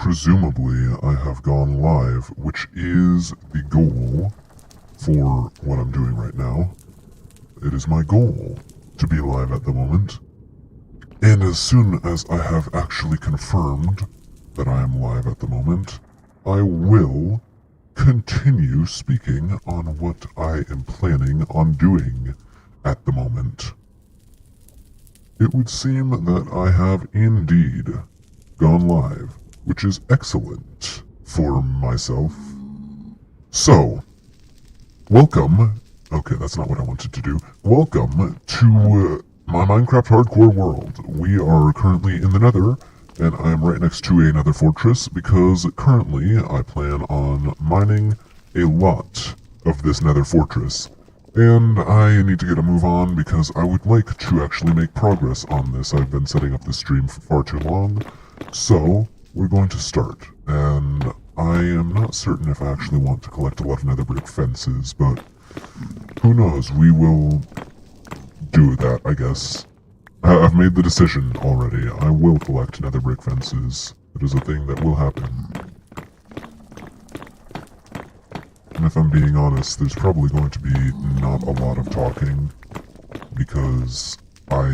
presumably I have gone live, which is the goal for what I'm doing right now. It is my goal to be live at the moment. And as soon as I have actually confirmed that I am live at the moment, I will continue speaking on what I am planning on doing at the moment. It would seem that I have indeed gone live, which is excellent for myself. So, welcome. Okay, that's not what I wanted to do. Welcome to my Minecraft hardcore world. We are currently in the Nether, and I am right next to a Nether Fortress because currently I plan on mining a lot of this Nether Fortress. And I need to get a move on because I would like to actually make progress on this. I've been setting up this stream for far too long. So, we're going to start. And I am not certain if I actually want to collect a lot of nether brick fences, but who knows? We will do that, I guess. I've made the decision already. I will collect nether brick fences. It is a thing that will happen. And if I'm being honest, there's probably going to be not a lot of talking, because I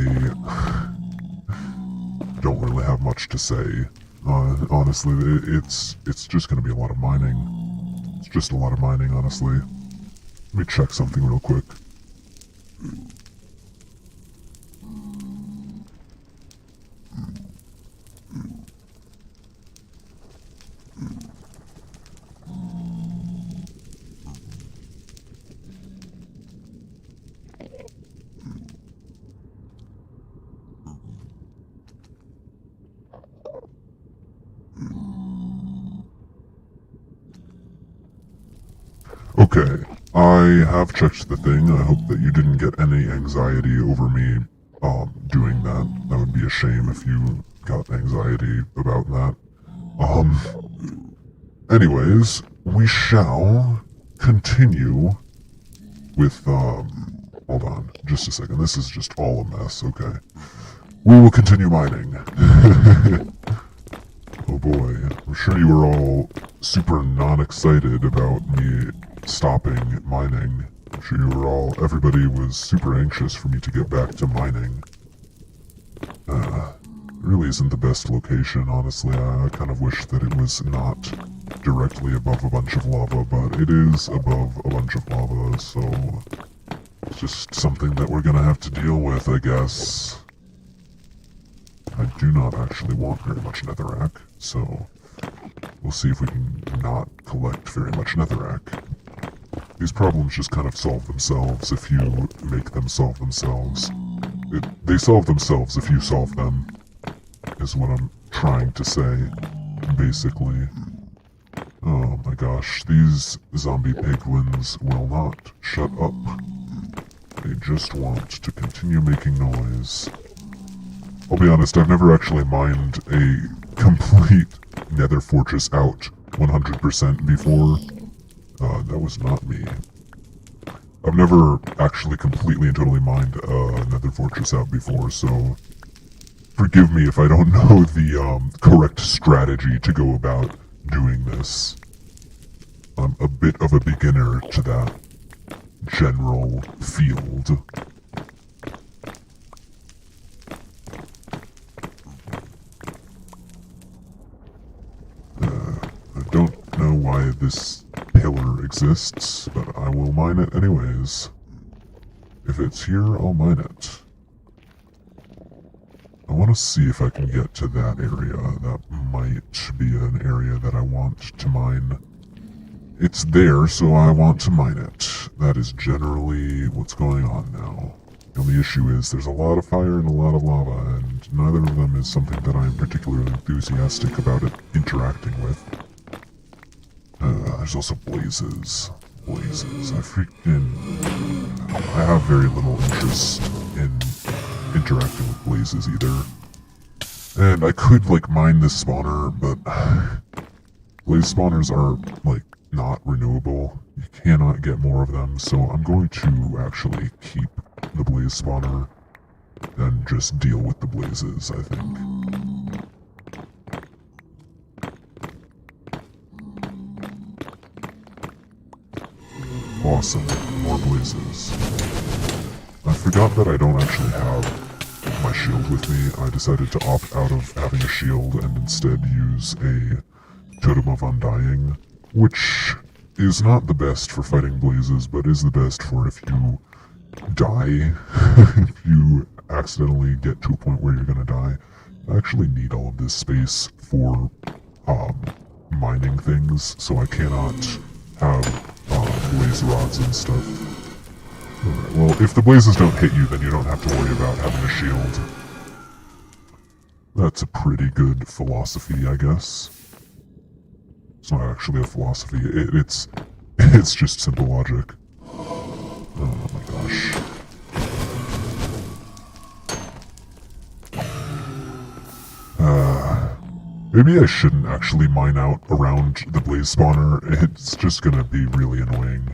don't really have much to say. Honestly, it's just going to be a lot of mining. It's just a lot of mining, honestly. Let me check something real quick. Okay, I have checked the thing. I hope that you didn't get any anxiety over me doing that. That would be a shame if you got anxiety about that. Anyways, we shall continue with, hold on, just a second. This is just all a mess, okay. We will continue mining. Oh boy, I'm sure you were all super non-excited about me stopping mining. I'm sure you were all, everybody was super anxious for me to get back to mining. It really isn't the best location, honestly. I kind of wish that it was not directly above a bunch of lava, but it is above a bunch of lava, so it's just something that we're gonna have to deal with, I guess. I do not actually want very much netherrack, so we'll see if we can not collect very much netherrack. These problems just kind of solve themselves if you make them solve themselves. They solve themselves if you solve them, is what I'm trying to say, basically. Oh my gosh, these zombie piglins will not shut up. They just want to continue making noise. I'll be honest, I've never actually mined a complete Nether Fortress out 100% before. That was not me. I've never actually completely and totally mined a Nether Fortress out before, so forgive me if I don't know the correct strategy to go about doing this. I'm a bit of a beginner to that general field. I don't know why this pillar exists, but I will mine it anyways. If it's here, I'll mine it. I want to see if I can get to that area. That might be an area that I want to mine. It's there, so I want to mine it. That is generally what's going on now. The only issue is there's a lot of fire and a lot of lava, and neither of them is something that I am particularly enthusiastic about it interacting with. There's also blazes. Blazes. I have very little interest in interacting with blazes either. And I could, like, mine this spawner, but blaze spawners are, like, not renewable. You cannot get more of them, so I'm going to actually keep the blaze spawner and just deal with the blazes, I think. Awesome. More blazes. I forgot that I don't actually have my shield with me. I decided to opt out of having a shield and instead use a Totem of Undying, which is not the best for fighting blazes, but is the best for if you die, if you accidentally get to a point where you're gonna die. I actually need all of this space for mining things, so I cannot have blaze rods and stuff. Alright, well, if the blazes don't hit you, then you don't have to worry about having a shield. That's a pretty good philosophy, I guess. It's not actually a philosophy, it's just simple logic. Oh my gosh. Maybe I shouldn't actually mine out around the blaze spawner, it's just gonna be really annoying.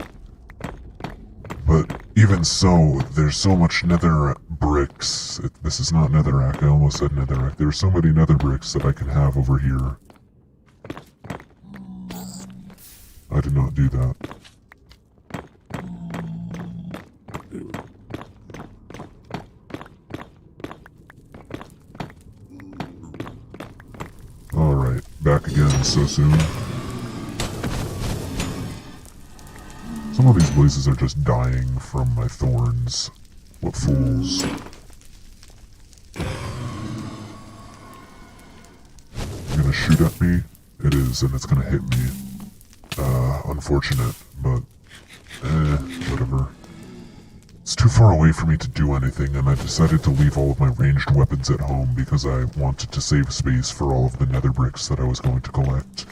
But even so, there's so much nether bricks. This is not netherrack, I almost said netherrack. There's so many nether bricks that I can have over here. I did not do that. Alright, back again so soon. Some of these blazes are just dying from my thorns. What fools. You're gonna shoot at me? It is, and it's gonna hit me. Unfortunate, but whatever. It's too far away for me to do anything, and I decided to leave all of my ranged weapons at home because I wanted to save space for all of the nether bricks that I was going to collect.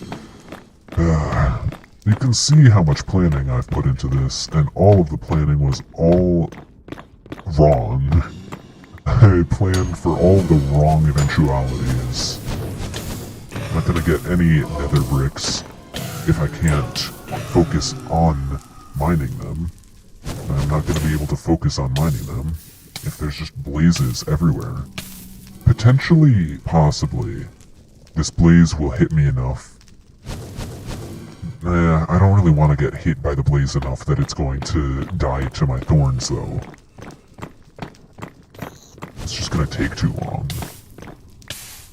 You can see how much planning I've put into this, and all of the planning was all wrong. I planned for all the wrong eventualities. I'm not gonna get any nether bricks if I can't focus on mining them. I'm not going to be able to focus on mining them if there's just blazes everywhere. Potentially, possibly, this blaze will hit me enough. I don't really want to get hit by the blaze enough that it's going to die to my thorns, though. It's just going to take too long.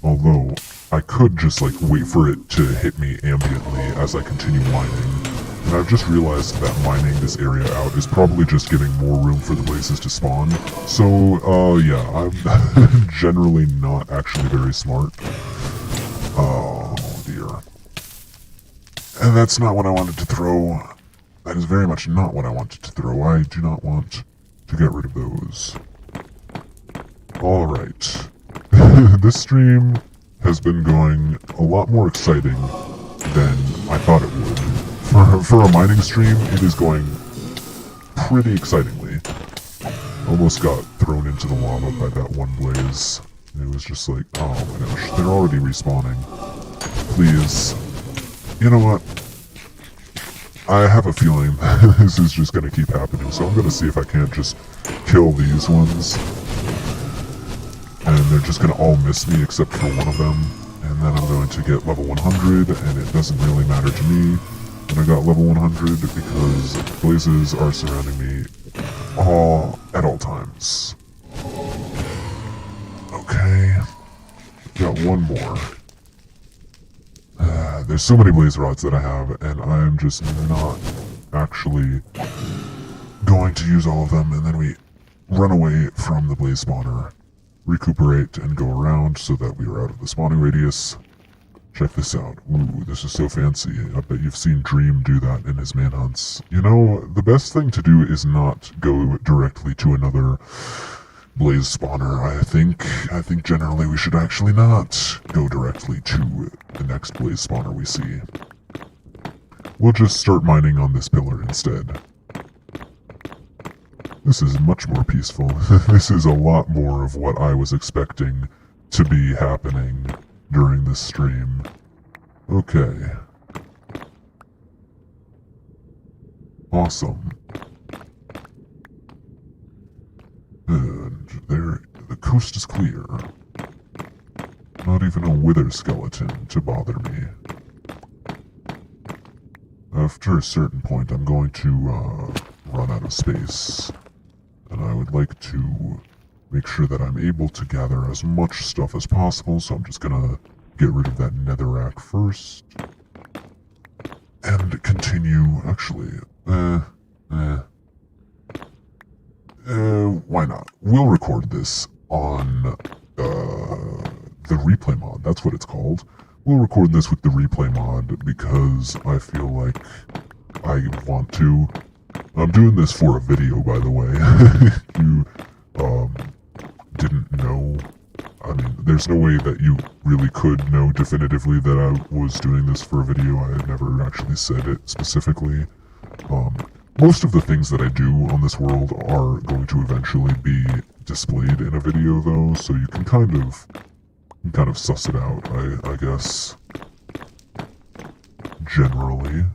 Although, I could just, like, wait for it to hit me ambiently as I continue mining. And I've just realized that mining this area out is probably just giving more room for the blazes to spawn. So, yeah, I'm generally not actually very smart. Oh, dear. And that's not what I wanted to throw. That is very much not what I wanted to throw. I do not want to get rid of those. Alright. This stream has been going a lot more exciting than I thought it would. For a mining stream, it is going pretty excitingly. Almost got thrown into the lava by that one blaze. It was just like, oh my gosh, they're already respawning. Please. You know what? I have a feeling this is just going to keep happening, so I'm going to see if I can't just kill these ones. And they're just going to all miss me except for one of them. And then I'm going to get level 100, and it doesn't really matter to me. And I got level 100 because blazes are surrounding me at all times. Okay. Got one more. There's so many blaze rods that I have, and I'm just not actually going to use all of them, and then we run away from the blaze spawner, recuperate, and go around so that we are out of the spawning radius. Check this out. Ooh, this is so fancy. I bet you've seen Dream do that in his manhunts. You know, the best thing to do is not go directly to another blaze spawner. I think generally we should actually not go directly to the next blaze spawner we see. We'll just start mining on this pillar instead. This is much more peaceful. This is a lot more of what I was expecting to be happening during this stream. Okay. Awesome. And there, the coast is clear. Not even a wither skeleton to bother me. after a certain point, I'm going to run out of space. And I would like to make sure that I'm able to gather as much stuff as possible, so I'm just gonna get rid of that netherrack first. And continue, actually, why not? We'll record this on, the replay mod, that's what it's called. We'll record this with the replay mod because I feel like I want to. I'm doing this for a video, by the way. You, didn't know. I mean, there's no way that you really could know definitively that I was doing this for a video. I had never actually said it specifically. Most of the things that I do on this world are going to eventually be displayed in a video, though, so you can kind of suss it out, I guess. Generally.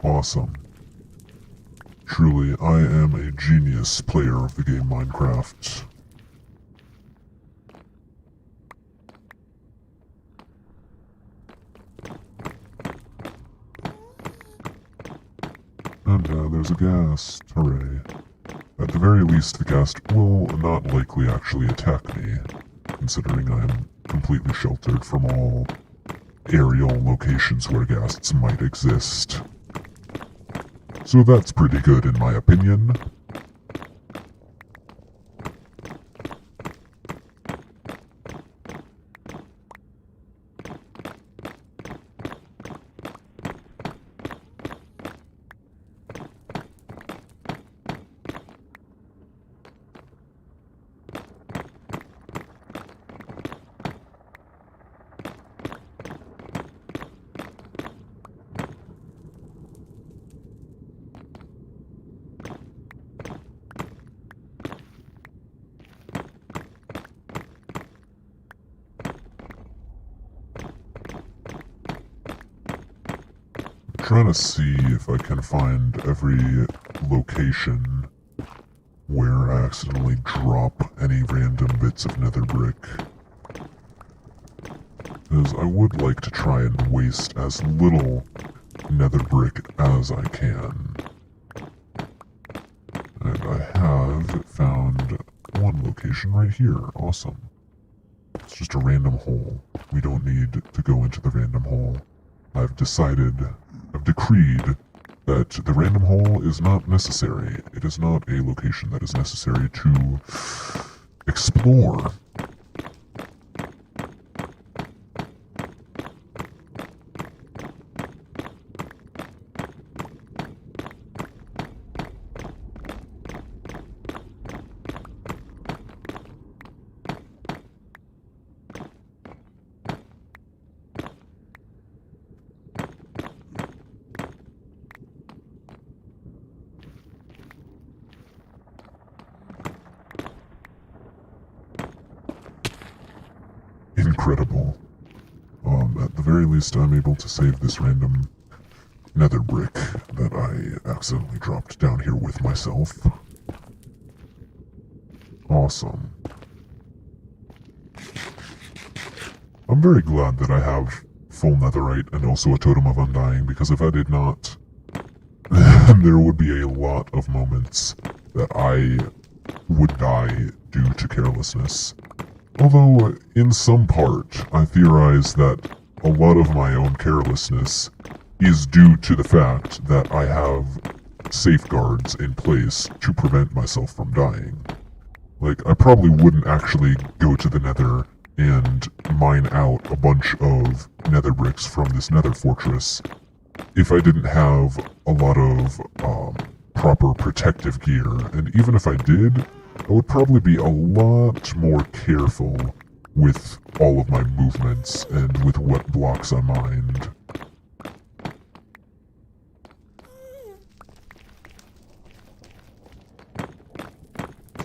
Awesome. Truly, I am a genius player of the game Minecraft. And there's a ghast. Hooray. At the very least, the ghast will not likely actually attack me, considering I am completely sheltered from all aerial locations where ghasts might exist. So that's pretty good in my opinion. Trying to see if I can find every location where I accidentally drop any random bits of nether brick. Because I would like to try and waste as little nether brick as I can. And I have found one location right here. Awesome. It's just a random hole. We don't need to go into the random hole. I've decreed that the random hole is not necessary. It is not a location that is necessary to explore. Incredible. At the very least, I'm able to save this random nether brick that I accidentally dropped down here with myself. Awesome. I'm very glad that I have full netherite and also a totem of undying, because if I did not, there would be a lot of moments that I would die due to carelessness. Although, in some part, I theorize that a lot of my own carelessness is due to the fact that I have safeguards in place to prevent myself from dying. Like, I probably wouldn't actually go to the nether and mine out a bunch of nether bricks from this nether fortress if I didn't have a lot of proper protective gear. And even if I did, I would probably be a lot more careful with all of my movements and with what blocks I mined.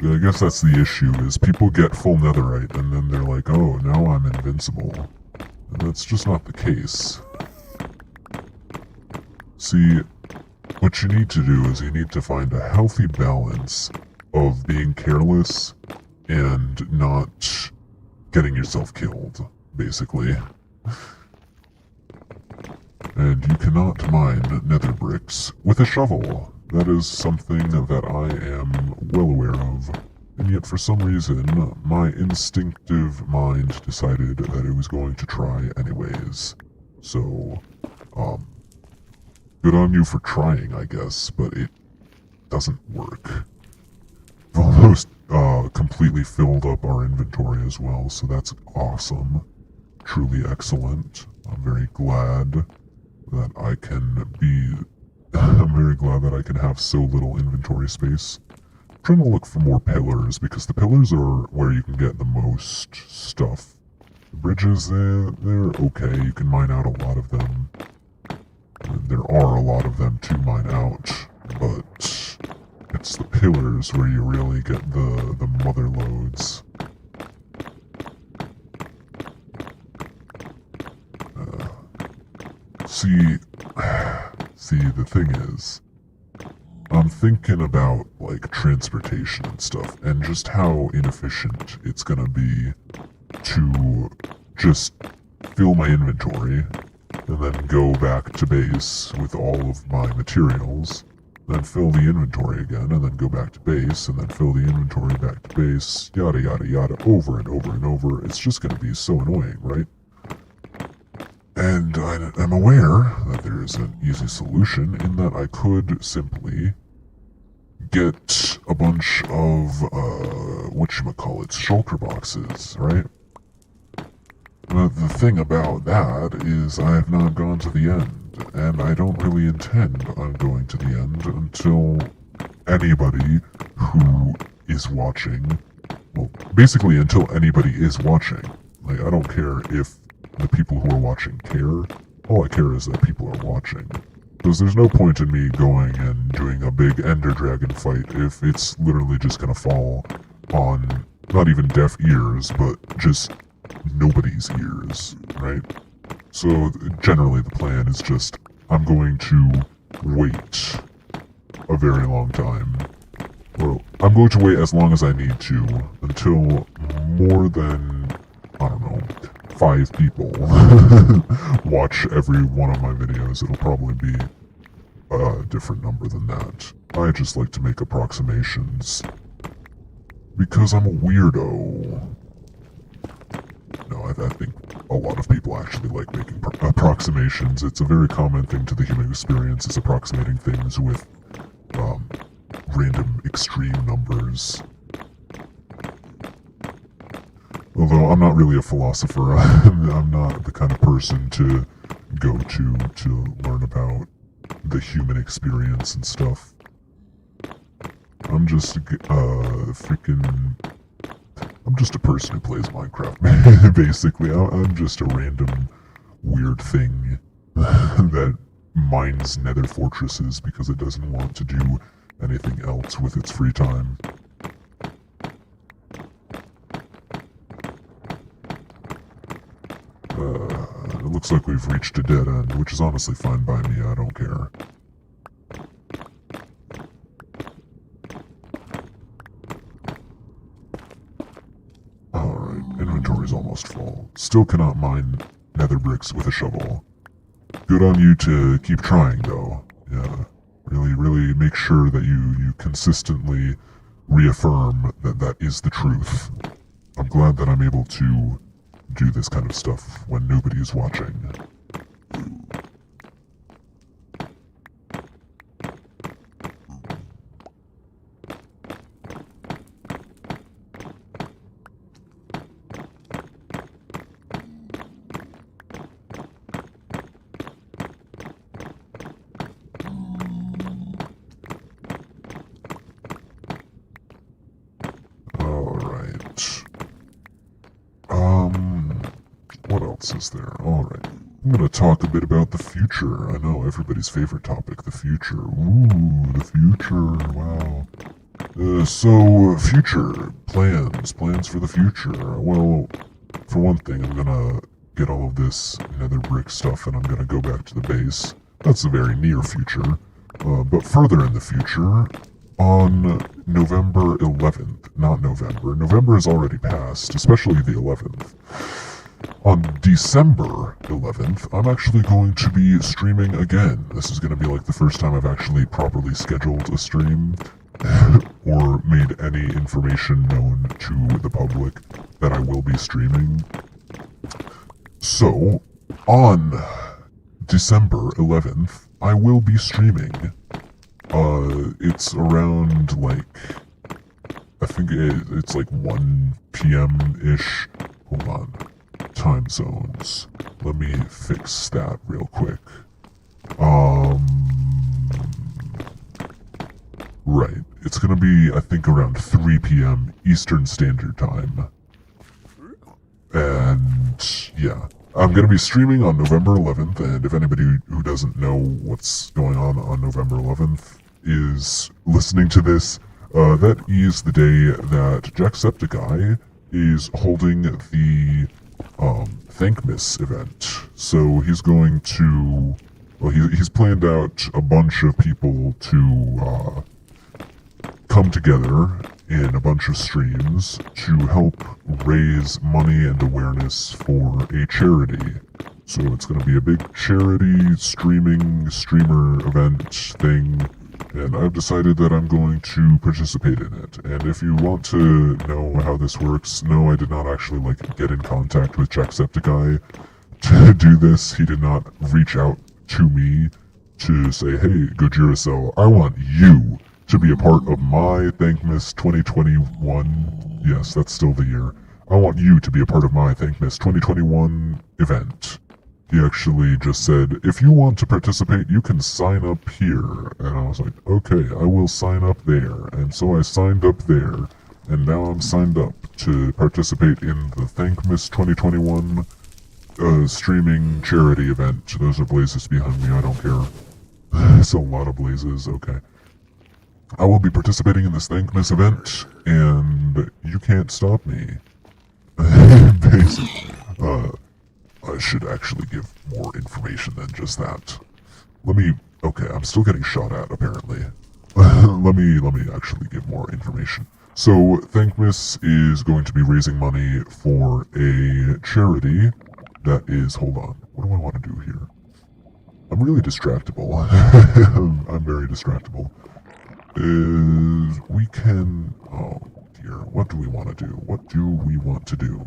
I guess that's the issue, is people get full netherite and then they're like, oh, now I'm invincible. And that's just not the case. See, what you need to do is you need to find a healthy balance of being careless and not getting yourself killed, basically. And you cannot mine nether bricks with a shovel. That is something that I am well aware of. And yet for some reason, my instinctive mind decided that it was going to try anyways. So, good on you for trying, I guess, but it doesn't work. We've almost completely filled up our inventory as well, so that's awesome. Truly excellent. I'm very glad that I can be... I'm very glad that I can have so little inventory space. I'm trying to look for more pillars, because the pillars are where you can get the most stuff. The bridges, they're okay. You can mine out a lot of them. There are a lot of them to mine out, but it's the pillars where you really get the mother loads. See, the thing is, I'm thinking about, like, transportation and stuff, and just how inefficient it's gonna be to just fill my inventory, and then go back to base with all of my materials, then fill the inventory again, and then go back to base, and then fill the inventory back to base, yada yada yada, over and over and over. It's just gonna be so annoying, right? And I'm aware that there is an easy solution in that I could simply get a bunch of, whatchamacallit, shulker boxes, right? But the thing about that is I have not gone to the end, and I don't really intend on going to the end until anybody who is watching, well, basically until anybody is watching. Like, I don't care if the people who are watching care. All I care is that people are watching. Because there's no point in me going and doing a big ender dragon fight if it's literally just gonna fall on not even deaf ears, but just nobody's ears, right? So generally the plan is just, I'm going to wait a very long time. Well, I'm going to wait as long as I need to until more than, I don't know, 5 people watch every one of my videos. It'll probably be a different number than that. I just like to make approximations because I'm a weirdo. No, I think a lot of people actually like making approximations. It's a very common thing to the human experience, is approximating things with random extreme numbers. Although I'm not really a philosopher, I'm not the kind of person to go to learn about the human experience and stuff. I'm just I'm just a person who plays Minecraft, basically. I'm just a random weird thing that mines Nether Fortresses because it doesn't want to do anything else with its free time. It looks like we've reached a dead end, which is honestly fine by me. I don't care. Alright, inventory's almost full. Still cannot mine nether bricks with a shovel. Good on you to keep trying, though. Yeah, really make sure that you consistently reaffirm that that is the truth. I'm glad that I'm able to do this kind of stuff when nobody is watching. else is there? Alright. I'm gonna talk a bit about the future. I know, everybody's favorite topic, the future. Ooh, the future, wow. Future. Plans for the future. Well, for one thing, I'm gonna get all of this nether brick stuff and I'm gonna go back to the base. That's the very near future. But further in the future, on November 11th, not November, November has already passed, especially the 11th. On December 11th, I'm actually going to be streaming again. This is going to be like the first time I've actually properly scheduled a stream or made any information known to the public that I will be streaming. So, on December 11th, I will be streaming. It's around like, I think it's like 1 p.m.-ish. Hold on. Time zones. Let me fix that real quick. Right. It's gonna be, I think, around 3 p.m. Eastern Standard Time. And, yeah. I'm gonna be streaming on November 11th, and if anybody who doesn't know what's going on November 11th is listening to this, that is the day that Jacksepticeye is holding the Thankmas event. So he's going to, well, he's planned out a bunch of people to come together in a bunch of streams to help raise money and awareness for a charity. So it's going to be a big charity streamer event thing, and I've decided that I'm going to participate in it. And if you want to know how this works, no, I did not actually get in contact with Jacksepticeye to do this. He did not reach out to me to say, hey, GOJIRACELL, I want you to be a part of my Thankmas 2021. Yes, that's still the year. I want you to be a part of my Thankmas 2021 event. He actually just said, if you want to participate, you can sign up here. And I was like, okay, I will sign up there. And so I signed up there, and now I'm signed up to participate in the Thankmas 2021 streaming charity event. Those are blazes behind me, I don't care. It's a lot of blazes, okay. I will be participating in this Thankmas event, and you can't stop me. Basically, I should actually give more information than just that. Okay, I'm still getting shot at, apparently. let me actually give more information. So, Thankmas is going to be raising money for a charity that is, hold on, what do I want to do here? I'm really distractible. I'm very distractible. We can, oh dear, what do we want to do? What do we want to do?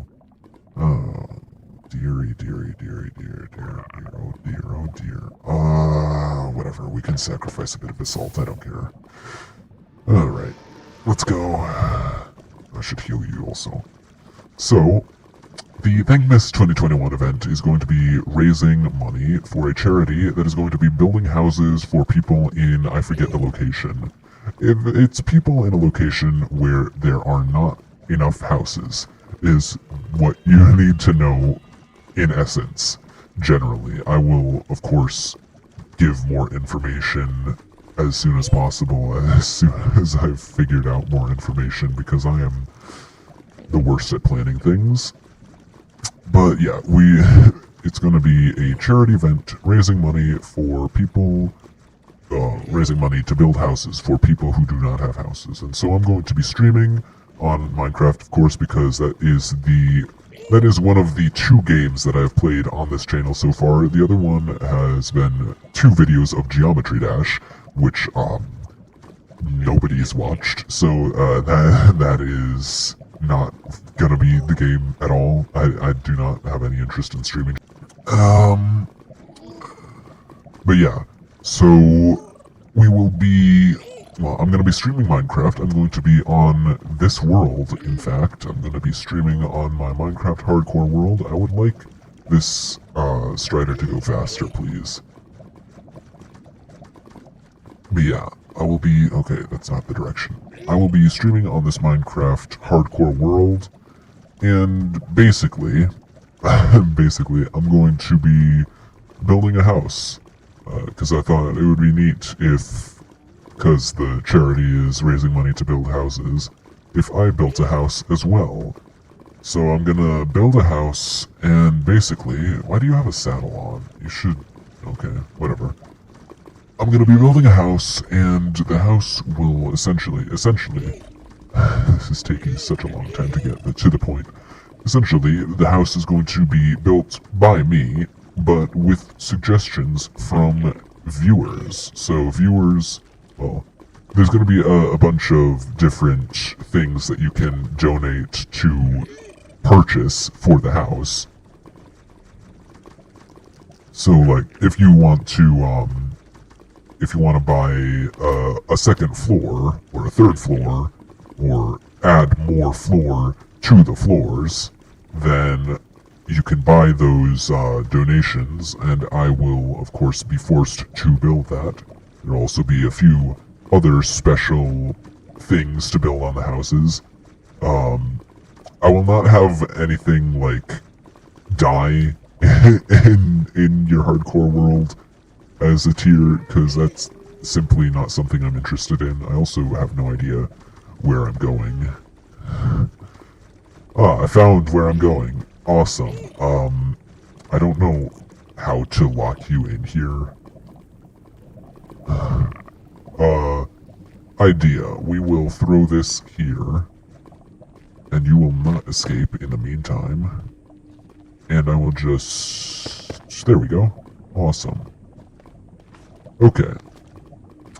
Oh, dearie, oh dear. Whatever, we can sacrifice a bit of assault, I don't care. Alright, let's go. I should heal you also. So, the Thankmas 2021 event is going to be raising money for a charity that is going to be building houses for people in, I forget the location. If it's people in a location where there are not enough houses, is what you need to know in essence, generally. I will, of course, give more information as soon as possible, as soon as I've figured out more information, because I am the worst at planning things. But yeah, it's going to be a charity event raising money for people, raising money to build houses for people who do not have houses. And so I'm going to be streaming on Minecraft, of course, because that is one of the 2 games that I've played on this channel so far. The other one has been 2 videos of Geometry Dash, which nobody's watched. So that is not gonna be the game at all. I do not have any interest in streaming. But yeah, so we will be, well, I'm gonna be streaming Minecraft. I'm going to be on this world, in fact. I'm gonna be streaming on my Minecraft hardcore world. I would like this Strider to go faster, please. But yeah, I will be, okay, that's not the direction. I will be streaming on this Minecraft hardcore world, and basically, basically, I'm going to be building a house. Because I thought it would be neat if, because the charity is raising money to build houses, if I built a house as well. So I'm gonna build a house, and basically, why do you have a saddle on? You should, okay, whatever. I'm gonna be building a house, and the house will essentially, this is taking such a long time to get to the point. Essentially, the house is going to be built by me, but with suggestions from viewers. So viewers, well, there's going to be a bunch of different things that you can donate to purchase for the house. So, like, if you want to buy a second floor or a third floor, or add more floor to the floors, then you can buy those donations, and I will, of course, be forced to build that. There'll also be a few other special things to build on the houses. I will not have anything like die in your hardcore world as a tier, because that's simply not something I'm interested in. I also have no idea where I'm going. I found where I'm going. Awesome. I don't know how to lock you in here. Idea. We will throw this here, and you will not escape in the meantime. And I will just... There we go. Awesome. Okay.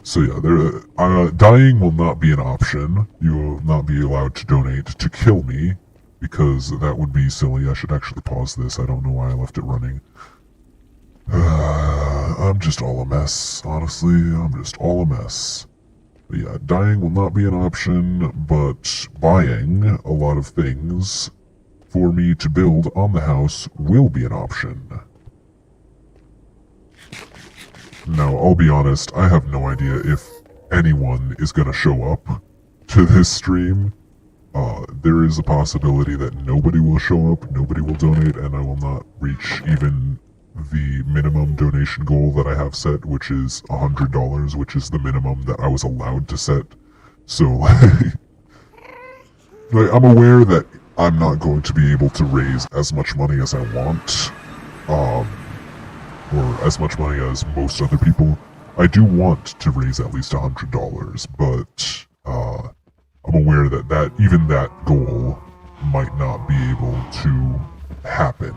So yeah, dying will not be an option. You will not be allowed to donate to kill me, because that would be silly. I should actually pause this. I don't know why I left it running. I'm just all a mess, honestly. I'm just all a mess. But yeah, dying will not be an option, but buying a lot of things for me to build on the house will be an option. Now, I'll be honest, I have no idea if anyone is gonna show up to this stream. There is a possibility that nobody will show up, nobody will donate, and I will not reach even the minimum donation goal that I have set, which is $100, which is the minimum that I was allowed to set. So, like, I'm aware that I'm not going to be able to raise as much money as I want, or as much money as most other people. I do want to raise at least $100, but, I'm aware that even that goal might not be able to happen.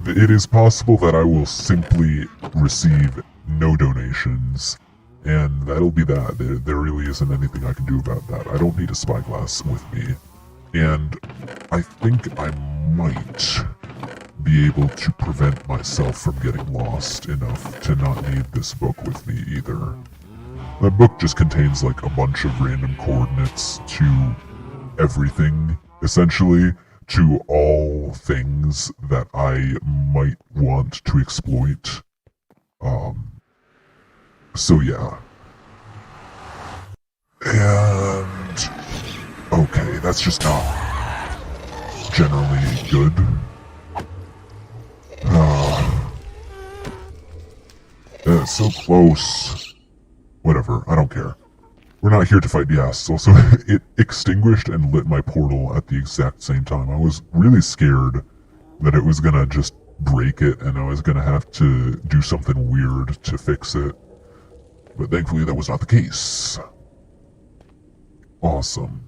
It is possible that I will simply receive no donations, and that'll be that. There really isn't anything I can do about that. I don't need a spyglass with me, and I think I might be able to prevent myself from getting lost enough to not need this book with me either. That book just contains like a bunch of random coordinates to everything, essentially, to all things that I might want to exploit. So yeah. And... okay, that's just not generally good. It's so close. Whatever, I don't care. We're not here to fight the ass. Also, it extinguished and lit my portal at the exact same time. I was really scared that it was gonna just break it and I was gonna have to do something weird to fix it. But thankfully that was not the case. Awesome.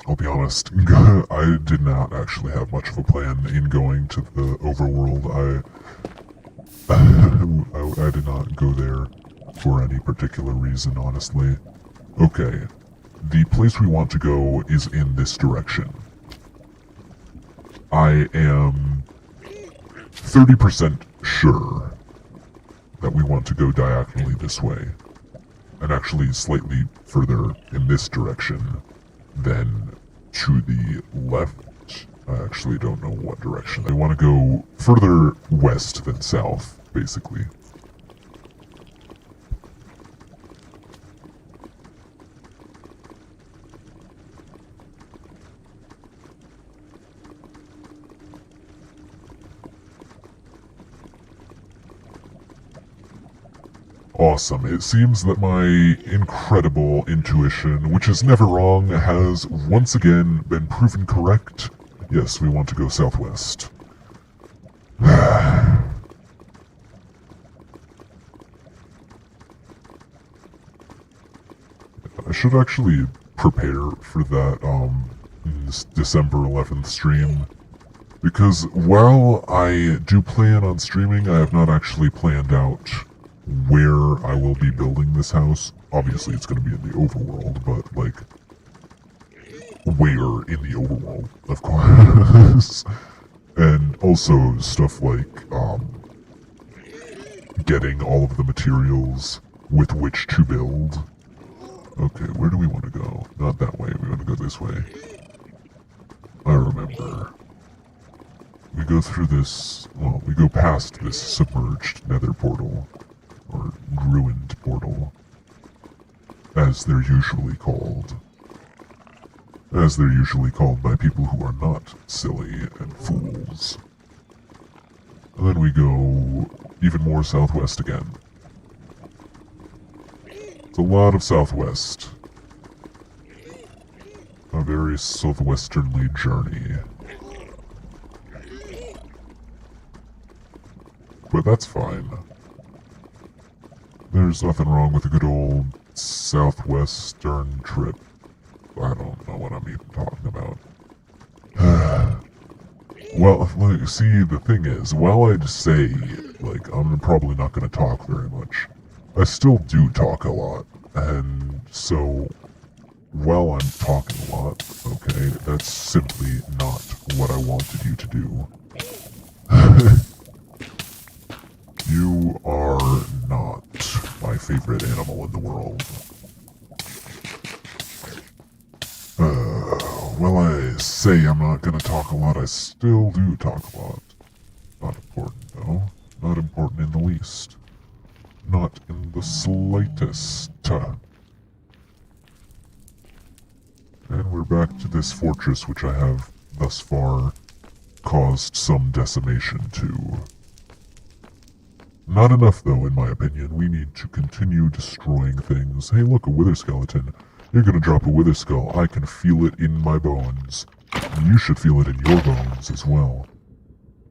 I'll be honest, I did not actually have much of a plan in going to the overworld. I did not go there for any particular reason, honestly. Okay, the place we want to go is in this direction. I am 30% sure that we want to go diagonally this way, and actually slightly further in this direction than to the left. I actually don't know what direction. I want to go further west than south, basically. Awesome. It seems that my incredible intuition, which is never wrong, has once again been proven correct. Yes, we want to go southwest. I should actually prepare for that, this December 11th stream. Because while I do plan on streaming, I have not actually planned out where I will be building this house. Obviously, it's going to be in the overworld, but, like, where in the overworld, of course. And also stuff like, getting all of the materials with which to build. Okay, where do we want to go? Not that way, we want to go this way. I remember. We go through this, well, we go past this submerged nether portal, or ruined portal, as they're usually called. As they're usually called by people who are not silly and fools. And then we go even more southwest again. It's a lot of southwest. A very southwesternly journey. But that's fine. There's nothing wrong with a good old southwestern trip. I don't know what I'm even talking about. Well, like, see, the thing is, while I'd say, like, I'm probably not going to talk very much, I still do talk a lot. And so, while I'm talking a lot, okay, that's simply not what I wanted you to do. You are not my favorite animal in the world. Well, I say I'm not gonna talk a lot, I still do talk a lot. Not important, though. Not important in the least. Not in the slightest. And we're back to this fortress, which I have thus far caused some decimation to. Not enough, though, in my opinion. We need to continue destroying things. Hey, look, a wither skeleton. You're gonna drop a wither skull. I can feel it in my bones. And you should feel it in your bones as well.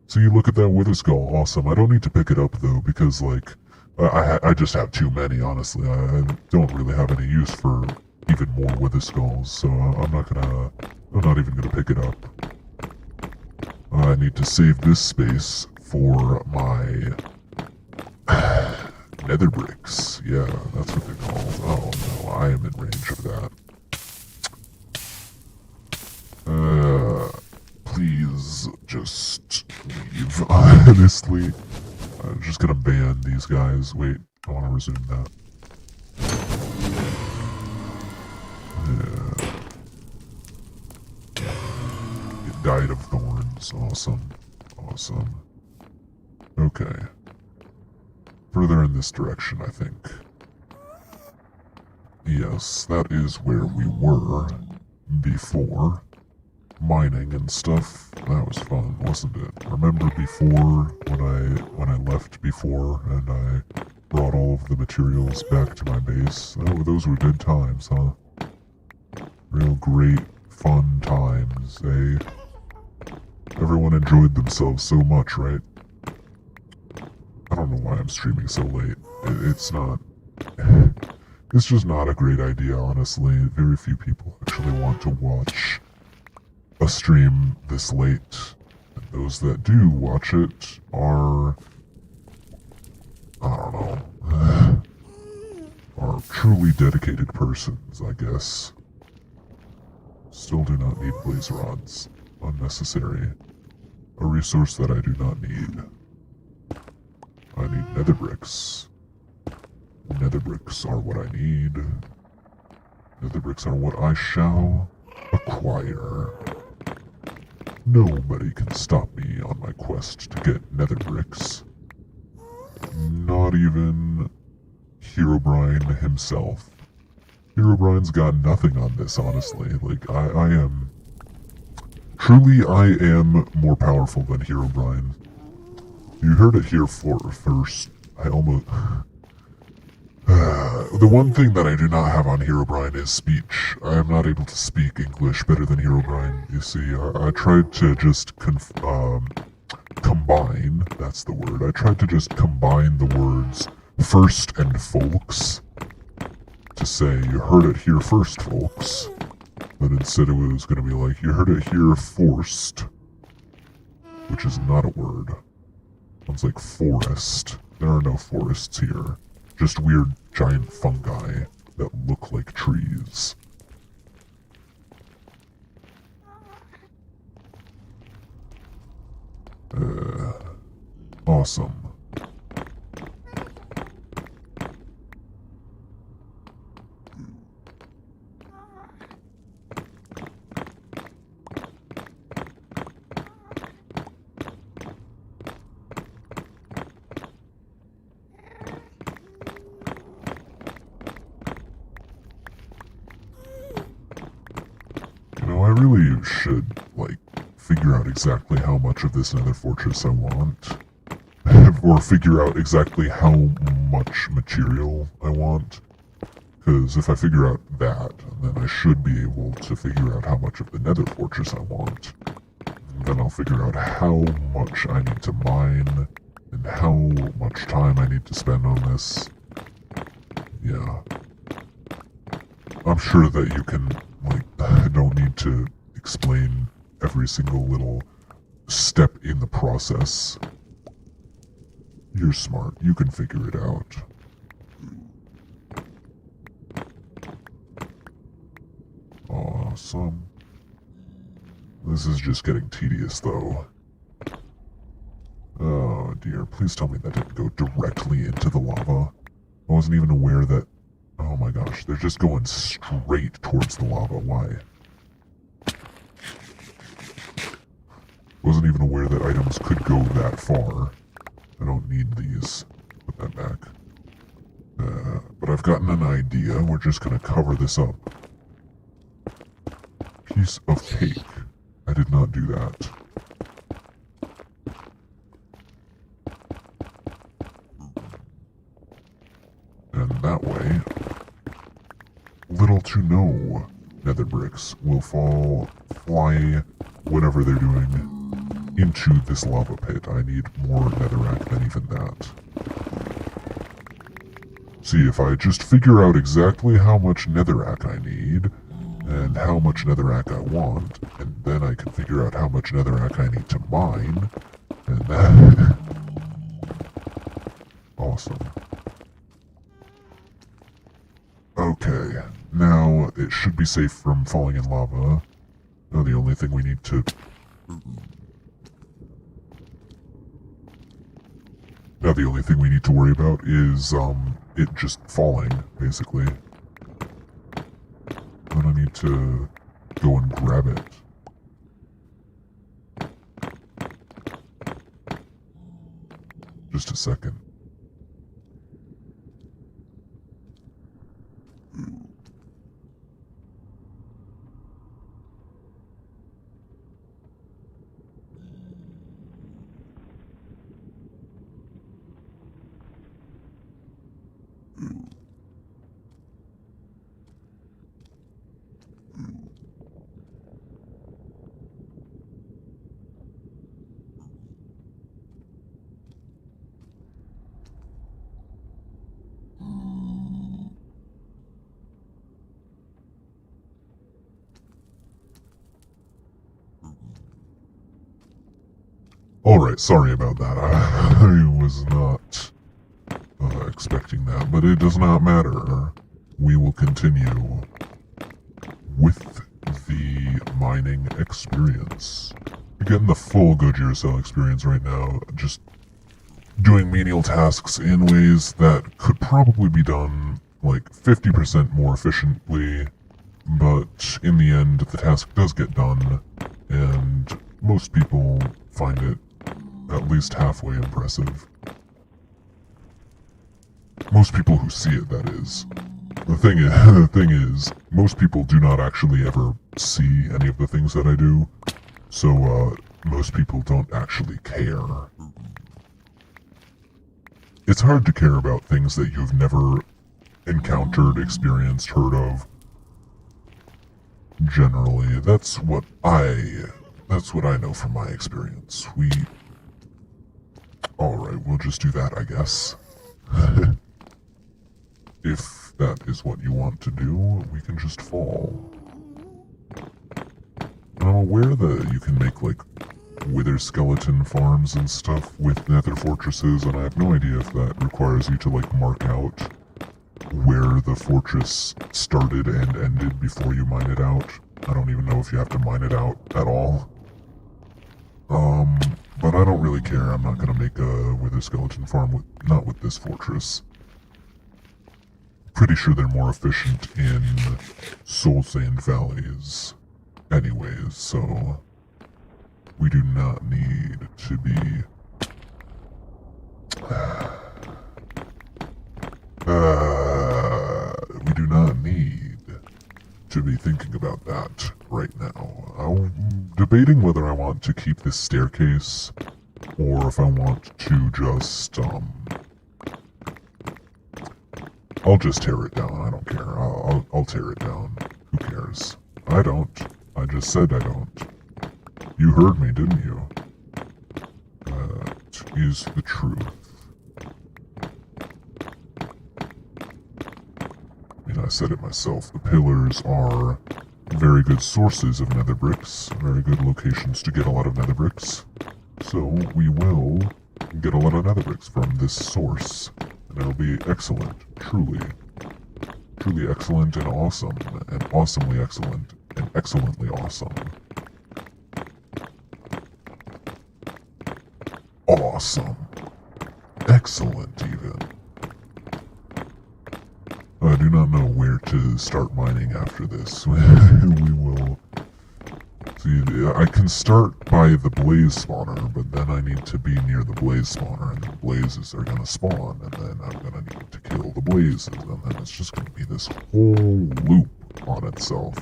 See, look at that wither skull. Awesome. I don't need to pick it up, though, because, like, I just have too many, honestly. I don't really have any use for even more wither skulls, so I'm not even gonna pick it up. I need to save this space for my nether bricks. Yeah, that's what they're called. Oh no, I am in range of that. Please just leave. Honestly, I'm just gonna ban these guys. Wait, I want to resume that. Yeah. It died of thorns. Awesome. Awesome. Okay. Further in this direction, I think. Yes, that is where we were before. Mining and stuff. That was fun, wasn't it? Remember before, when I left before and I brought all of the materials back to my base? Oh, those were good times, huh? Real great, fun times, eh? Everyone enjoyed themselves so much, right? I don't know why I'm streaming so late. It's not... It's just not a great idea, honestly. Very few people actually want to watch a stream this late. And those that do watch it are... I don't know. Are truly dedicated persons, I guess. Still do not need blaze rods. Unnecessary. A resource that I do not need. I need nether bricks. Nether bricks are what I need. Nether bricks are what I shall acquire. Nobody can stop me on my quest to get nether bricks. Not even Herobrine himself. Herobrine's got nothing on this, honestly. Like, I am... Truly, I am more powerful than Herobrine. You heard it here first. I almost... The one thing that I do not have on Herobrine is speech. I am not able to speak English better than Herobrine. You see, I tried to just combine, that's the word, I tried to just combine the words first and folks to say, you heard it here first, folks. But instead it was going to be like, you heard it here forced, which is not a word. Sounds like forest. There are no forests here. Just weird giant fungi that look like trees. Awesome. I really should, like, figure out exactly how much of this Nether Fortress I want. Or figure out exactly how much material I want. Because if I figure out that, then I should be able to figure out how much of the Nether Fortress I want. And then I'll figure out how much I need to mine, and how much time I need to spend on this. Yeah. I'm sure that you can, like, I don't need to explain every single little step in the process. You're smart. You can figure it out. Awesome. This is just getting tedious, though. Oh dear, please tell me that didn't go directly into the lava. I wasn't even aware that... Oh my gosh, they're just going straight towards the lava. Why? Wasn't even aware that items could go that far. I don't need these. Put that back. But I've gotten an idea. We're just gonna cover this up. Piece of cake. I did not do that. And that way, little to no nether bricks will fly, whatever they're doing, into this lava pit. I need more netherrack than even that. See, if I just figure out exactly how much netherrack I need, and how much netherrack I want, and then I can figure out how much netherrack I need to mine, and that... Awesome. Okay, now it should be safe from falling in lava. Now the only thing we need to... Now the only thing we need to worry about is, it just falling, basically. Then I need to go and grab it. Just a second. Alright, sorry about that. I was not expecting that, but it does not matter. We will continue with the mining experience. You're getting the full GOJIRACELL experience right now, just doing menial tasks in ways that could probably be done like 50% more efficiently, but in the end the task does get done, and most people find it at least halfway impressive. Most people who see it, that is. The thing is, most people do not actually ever see any of the things that I do, so most people don't actually care. It's hard to care about things that you've never encountered, experienced, heard of. Generally, that's what I know from my experience. Alright, we'll just do that, I guess. If that is what you want to do, we can just fall. And I'm aware that you can make, like, wither skeleton farms and stuff with nether fortresses, and I have no idea if that requires you to, like, mark out where the fortress started and ended before you mine it out. I don't even know if you have to mine it out at all. But I don't really care. I'm not gonna make a wither skeleton farm not with this fortress. Pretty sure they're more efficient in soul sand valleys anyways, so we do not need to be we do not need to be thinking about that right now. I'm debating whether I want to keep this staircase or if I want to just I'll just tear it down. I don't care. I'll tear it down. Who cares? I don't. I just said I don't. You heard me, didn't you? That is the truth. I mean, I said it myself. The pillars are very good sources of nether bricks. Very good locations to get a lot of nether bricks. So we will get a lot of nether bricks from this source. And it'll be excellent. Truly. Truly excellent and awesome. And awesomely excellent. And excellently awesome. Awesome. Excellent, even. I do not know where to start mining after this. We will... See, I can start by the blaze spawner, but then I need to be near the blaze spawner, and the blazes are gonna spawn, and then I'm gonna need to kill the blazes, and then it's just gonna be this whole loop on itself.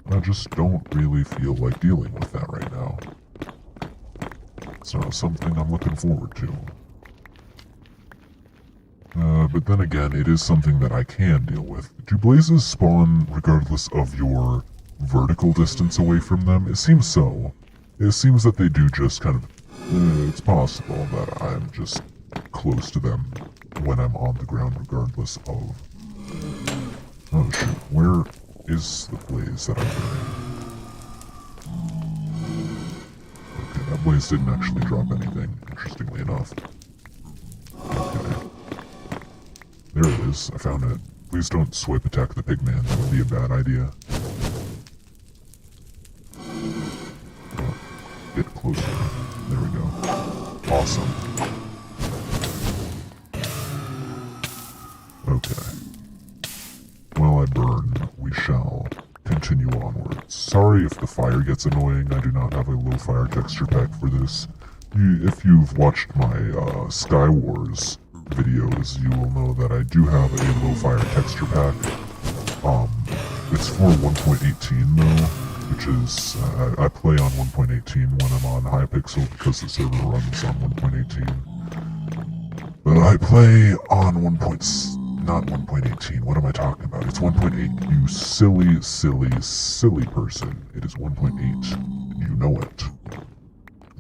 And I just don't really feel like dealing with that right now. It's not something I'm looking forward to. But then again, it is something that I can deal with. Do blazes spawn regardless of your vertical distance away from them? It seems so. It seems that they do just kind of... it's possible that I'm just close to them when I'm on the ground regardless of... Oh shoot, where is the blaze that I'm burning? Okay, that blaze didn't actually drop anything, interestingly enough. Okay. There it is, I found it. Please don't swipe attack the pigman, that would be a bad idea. Get closer. There we go. Awesome. Okay. While I burn, we shall continue onwards. Sorry if the fire gets annoying. I do not have a low fire texture pack for this. If you've watched my Sky Wars videos, you will know that I do have a low fire texture pack. It's for 1.18 though, which is, I play on 1.18 when I'm on Hypixel because the server runs on 1.18. But I play on not 1.18, what am I talking about? It's 1.8, you silly, silly, silly person. It is 1.8, and you know it.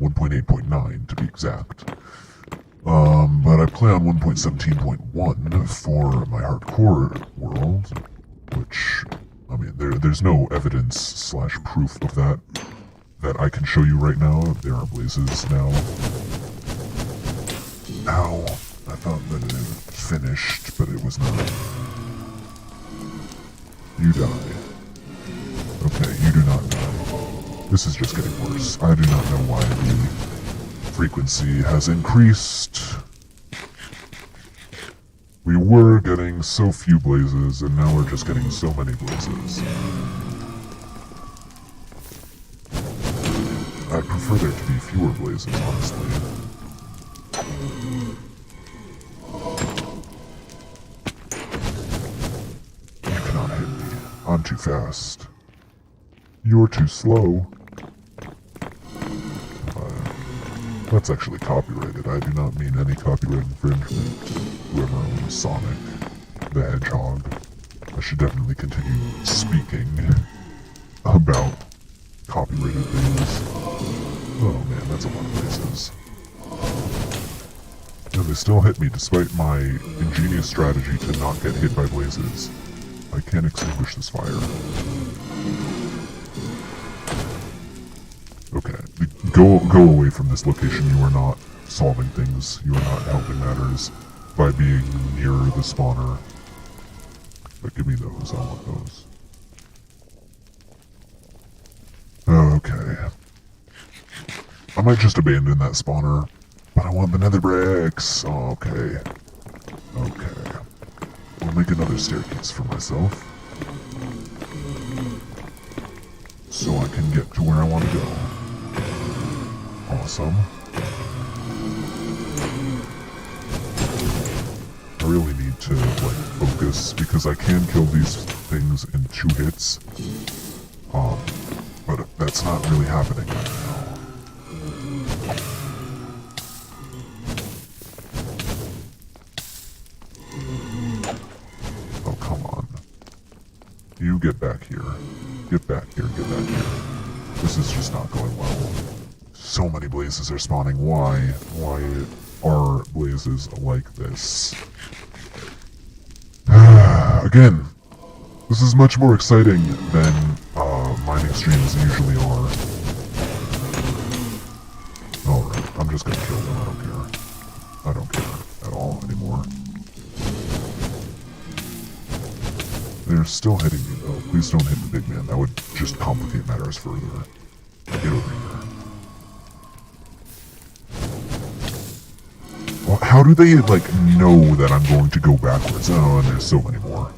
1.8.9 to be exact. But I play on 1.17.1 for my hardcore world, which, I mean, there's no evidence / proof of that I can show you right now. There are blazes now. Ow. I thought that it had finished, but it was not. You die. Okay, you do not die. This is just getting worse. I do not know why the frequency has increased. We were getting so few blazes, and now we're just getting so many blazes. I prefer there to be fewer blazes, honestly. You cannot hit me. I'm too fast. You're too slow. That's actually copyrighted. I do not mean any copyright infringement. Whoever owns Sonic, the Hedgehog. I should definitely continue speaking about copyrighted things. Oh man, that's a lot of places. And they still hit me despite my ingenious strategy to not get hit by blazes. I can't extinguish this fire. Okay, go away from this location. You are not solving things. You are not helping matters by being near the spawner. But give me those. I want those. Okay. I might just abandon that spawner, but I want the nether bricks. Oh, okay. Okay. I'll make another staircase for myself, so I can get to where I want to go. Awesome. I really need to, like, focus, because I can kill these things in 2 hits. But that's not really happening right now. Oh, come on. You get back here. Get back here, get back here. This is just not going well. So many blazes are spawning. Why? Why are blazes like this? Again, this is much more exciting than mining streams usually are. Alright, I'm just gonna kill them, I don't care. I don't care at all anymore. They're still hitting me though. Please don't hit the big man. That would just complicate matters further. Get over here. Well, how do they, like, know that I'm going to go backwards? Oh, and there's so many more.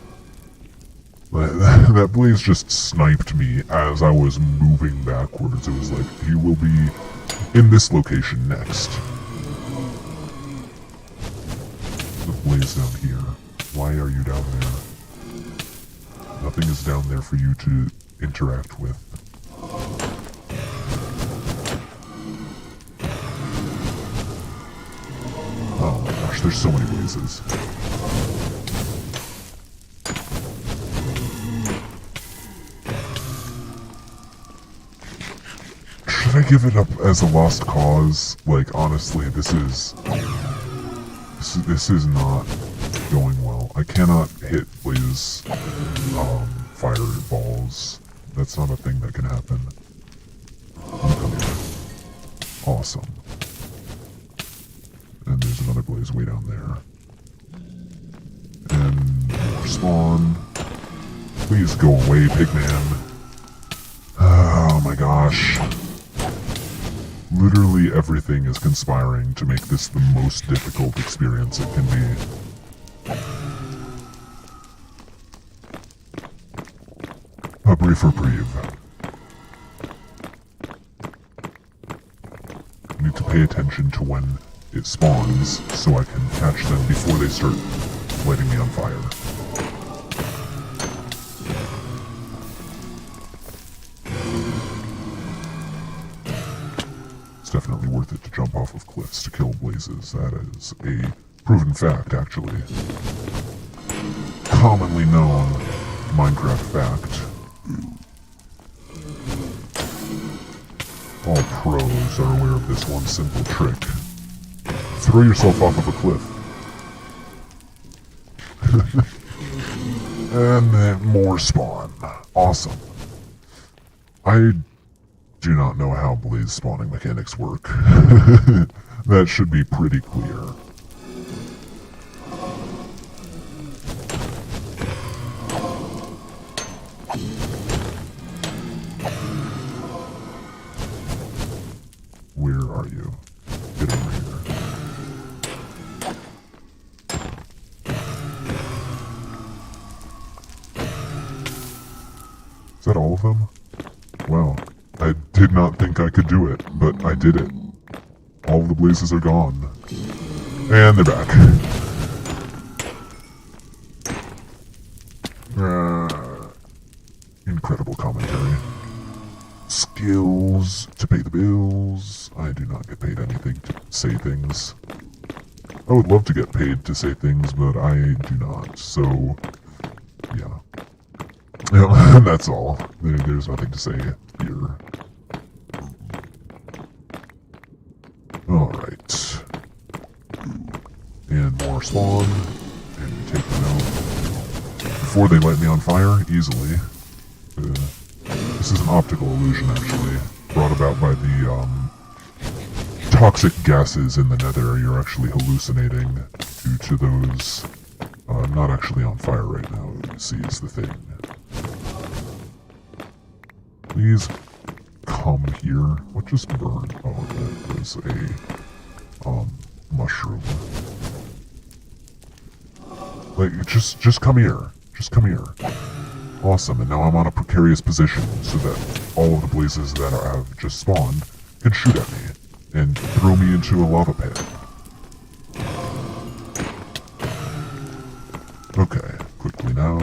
That blaze just sniped me as I was moving backwards. It was like, he will be in this location next. The blaze down here. Why are you down there? Nothing is down there for you to interact with. Oh my gosh, there's so many blazes. Should I give it up as a lost cause? Like, honestly, this is not going well. I cannot hit blaze fireballs. That's not a thing that can happen. Come here. Awesome. And there's another blaze way down there. And more spawn. Please go away, pigman. Oh my gosh. Literally everything is conspiring to make this the most difficult experience it can be. A brief reprieve. I need to pay attention to when it spawns so I can catch them before they start lighting me on fire. It's definitely worth it to jump off of cliffs to kill blazes. That is a proven fact, actually. Commonly known Minecraft fact. All pros are aware of this one simple trick. Throw yourself off of a cliff. And then more spawn. Awesome. I do not know how blaze spawning mechanics work. That should be pretty clear. Where are you? Get over here. Is that all of them? Wow. I did not think I could do it, but I did it. All of the blazes are gone. And they're back. Incredible commentary. Skills to pay the bills. I do not get paid anything to say things. I would love to get paid to say things, but I do not. So, yeah. Yeah, that's all. There's nothing to say here. Alright. And more spawn. And we take them out. Before they light me on fire, easily. This is an optical illusion, actually. Brought about by the, toxic gases in the nether. You're actually hallucinating due to those, not actually on fire right now, you see is the thing. Please come here. What just burned? Oh, that was a, mushroom. Like, just come here. Just come here. Awesome, and now I'm on a precarious position so that all of the blazes that have just spawned can shoot at me and throw me into a lava pit. Okay, quickly now,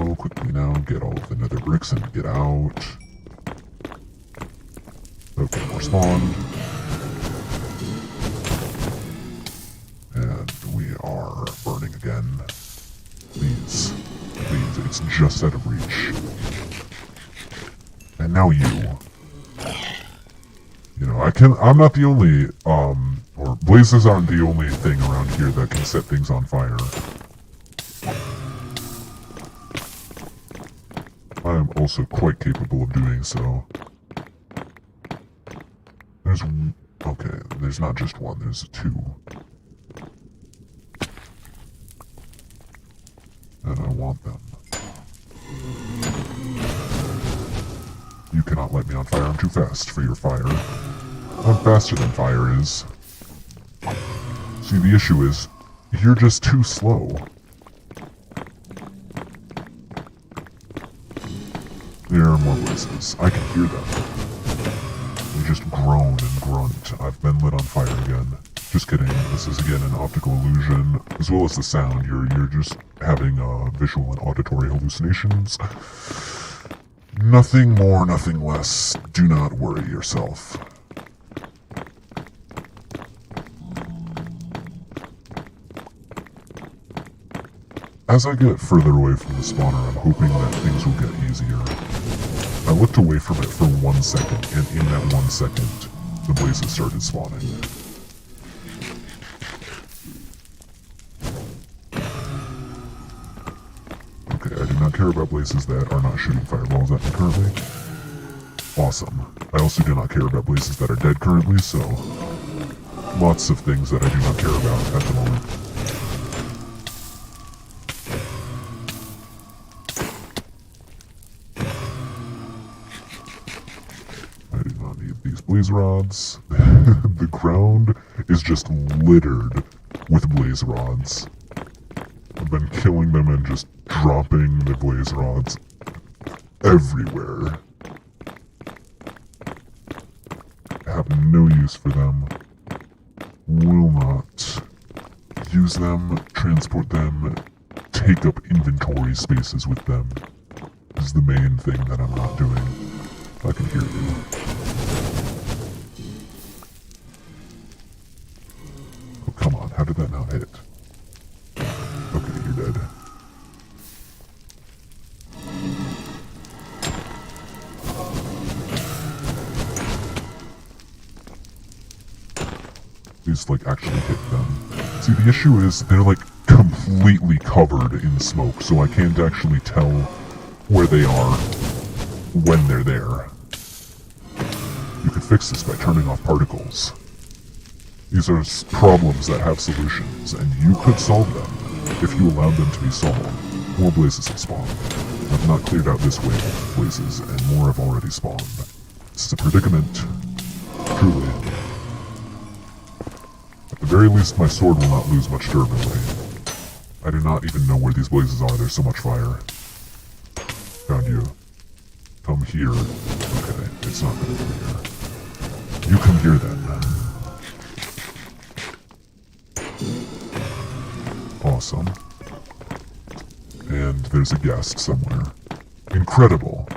get all of the nether bricks and get out. Okay, more spawn. And we are burning again. Please, it's just out of reach. And now you. You know, I'm not the only, or blazes aren't the only thing around here that can set things on fire. I am also quite capable of doing so. Okay, there's not just one, there's two. And I want them. You cannot light me on fire, I'm too fast for your fire. I'm faster than fire is. See, the issue is, you're just too slow. There are more blazes. I can hear them. They just groan and grunt. I've been lit on fire again. Just kidding. This is again an optical illusion, as well as the sound. You're just having visual and auditory hallucinations. Nothing more, nothing less. Do not worry yourself. As I get further away from the spawner, I'm hoping that things will get easier. I looked away from it for 1 second, and in that 1 second, the blazes started spawning. Okay, I do not care about blazes that are not shooting fireballs at me currently. Awesome. I also do not care about blazes that are dead currently, so lots of things that I do not care about at the moment. Blaze rods. The ground is just littered with blaze rods. I've been killing them and just dropping the blaze rods everywhere. I have no use for them. Will not use them, transport them, take up inventory spaces with them. Is the main thing that I'm not doing. I can hear you. Come on, how did that not hit? Okay, you're dead. Please, like, actually hit them. See, the issue is they're, like, completely covered in smoke, so I can't actually tell where they are when they're there. You could fix this by turning off particles. These are problems that have solutions, and you could solve them if you allowed them to be solved. More blazes have spawned. I've not cleared out this wave of blazes, and more have already spawned. This is a predicament. Truly. At the very least, my sword will not lose much durability. I do not even know where these blazes are, there's so much fire. Found you. Come here. Okay, it's not gonna come here. You come here then. Awesome. And there's a guest somewhere. Incredible.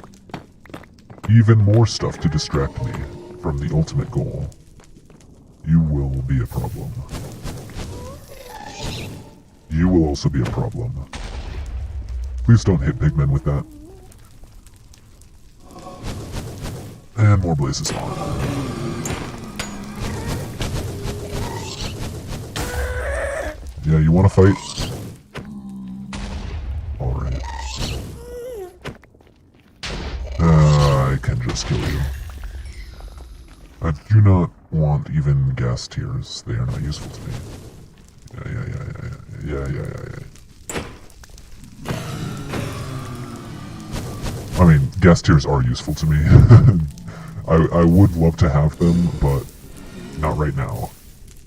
Even more stuff to distract me from the ultimate goal. You will be a problem. You will also be a problem. Please don't hit pigmen with that. And more blazes on. Yeah, you wanna fight? Alright. I can just kill you. I do not want even gas tiers. They are not useful to me. Yeah. I mean, gas tiers are useful to me. I would love to have them, but not right now.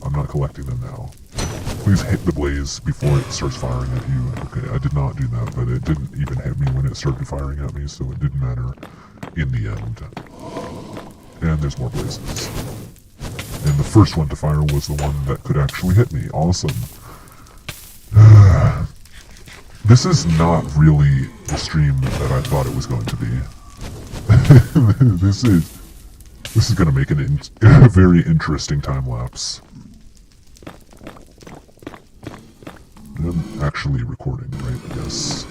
I'm not collecting them now. Please hit the blaze before it starts firing at you. Okay, I did not do that, but it didn't even hit me when it started firing at me, so it didn't matter in the end. And there's more blazes. And the first one to fire was the one that could actually hit me. Awesome. This is not really the stream that I thought it was going to be. This is going to make a very interesting time lapse. I'm actually recording, right? Yes.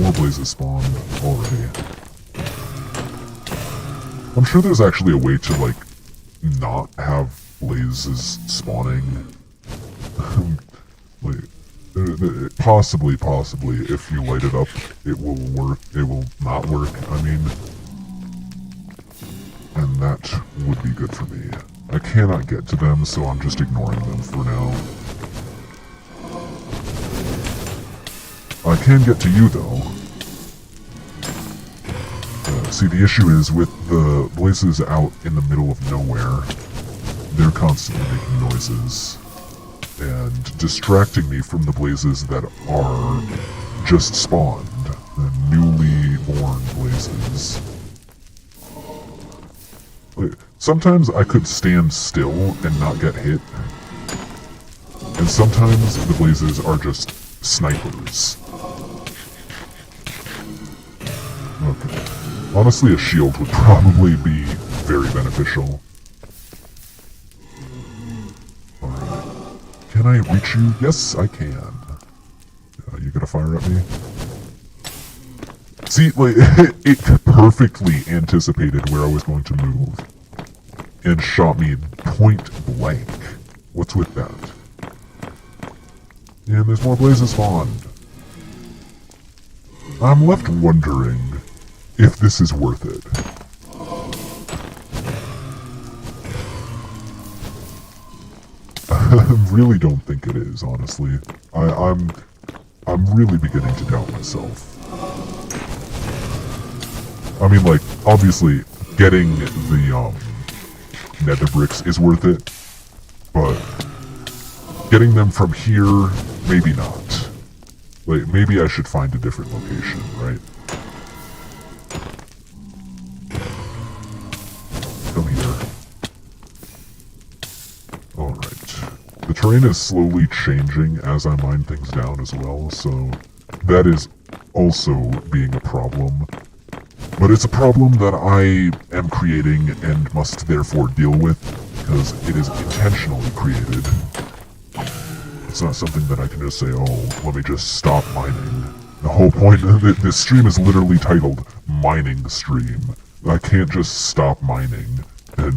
More blazes spawned already. I'm sure there's actually a way to, like, not have blazes spawning. Like, possibly, if you light it up, it will work. It will not work, I mean. And that would be good for me. I cannot get to them, so I'm just ignoring them for now. I can get to you, though. See, the issue is with the blazes out in the middle of nowhere, they're constantly making noises and distracting me from the blazes that are just spawned, the newly born blazes. Sometimes I could stand still and not get hit, and sometimes the blazes are just snipers. Okay. Honestly, a shield would probably be very beneficial. Alright. Can I reach you? Yes, I can. You gonna fire at me? See, like, it perfectly anticipated where I was going to move. And shot me point blank. What's with that? And there's more blazes spawned. I'm left wondering if this is worth it. I really don't think it is, honestly. I'm really beginning to doubt myself. I mean, like, obviously, getting the, nether bricks is worth it, but getting them from here, maybe not. Like, maybe I should find a different location, right? Come here. Alright. The terrain is slowly changing as I mine things down as well, so that is also being a problem. But it's a problem that I am creating and must therefore deal with, because it is intentionally created. It's not something that I can just say, oh, let me just stop mining. The whole point of this stream is literally titled Mining Stream. I can't just stop mining and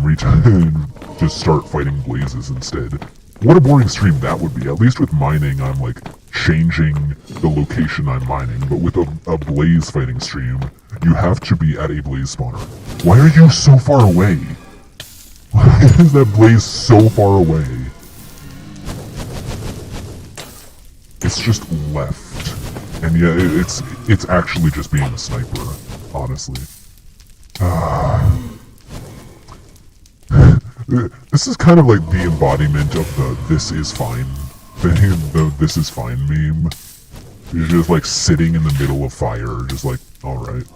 just start fighting blazes instead. What a boring stream that would be. At least with mining, I'm like changing the location I'm mining, but with a blaze fighting stream, you have to be at a blaze spawner. Why are you so far away? Why is that blaze so far away? It's just left. And yeah, it's actually just being a sniper, honestly. This is kind of like the embodiment of the "this is fine" thing, the "this is fine" meme. You're just like sitting in the middle of fire, just like, alright.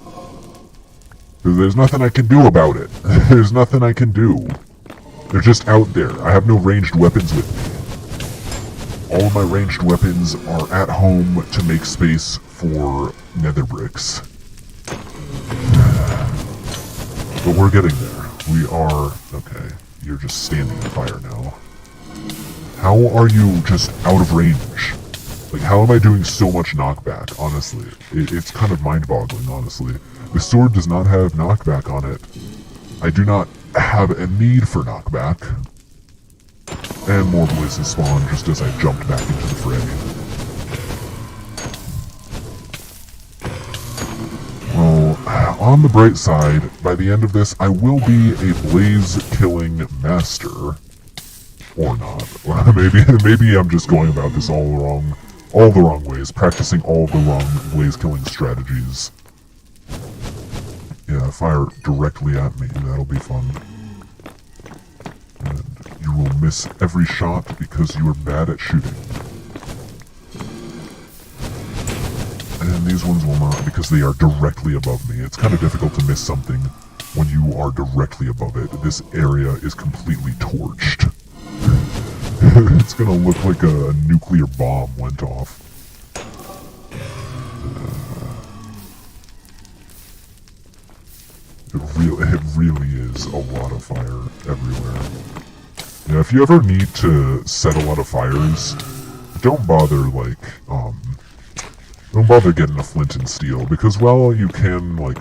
There's nothing I can do about it. There's nothing I can do. They're just out there. I have no ranged weapons with me. All of my ranged weapons are at home to make space for nether bricks. But we're getting there. We are... Okay, you're just standing in fire now. How are you just out of range? Like, how am I doing so much knockback, honestly? It's kind of mind-boggling, honestly. The sword does not have knockback on it. I do not have a need for knockback. And more blazes spawn just as I jumped back into the fray. Well, on the bright side, by the end of this, I will be a blaze-killing master. Or not. Maybe I'm just going about this all the wrong ways, practicing all the wrong blaze-killing strategies. Yeah, fire directly at me, that'll be fun. And you will miss every shot because you are bad at shooting. And these ones will not, because they are directly above me. It's kind of difficult to miss something when you are directly above it. This area is completely torched. It's gonna look like a nuclear bomb went off. It really is a lot of fire everywhere. Yeah, if you ever need to set a lot of fires, don't bother getting a flint and steel, because while you can, like,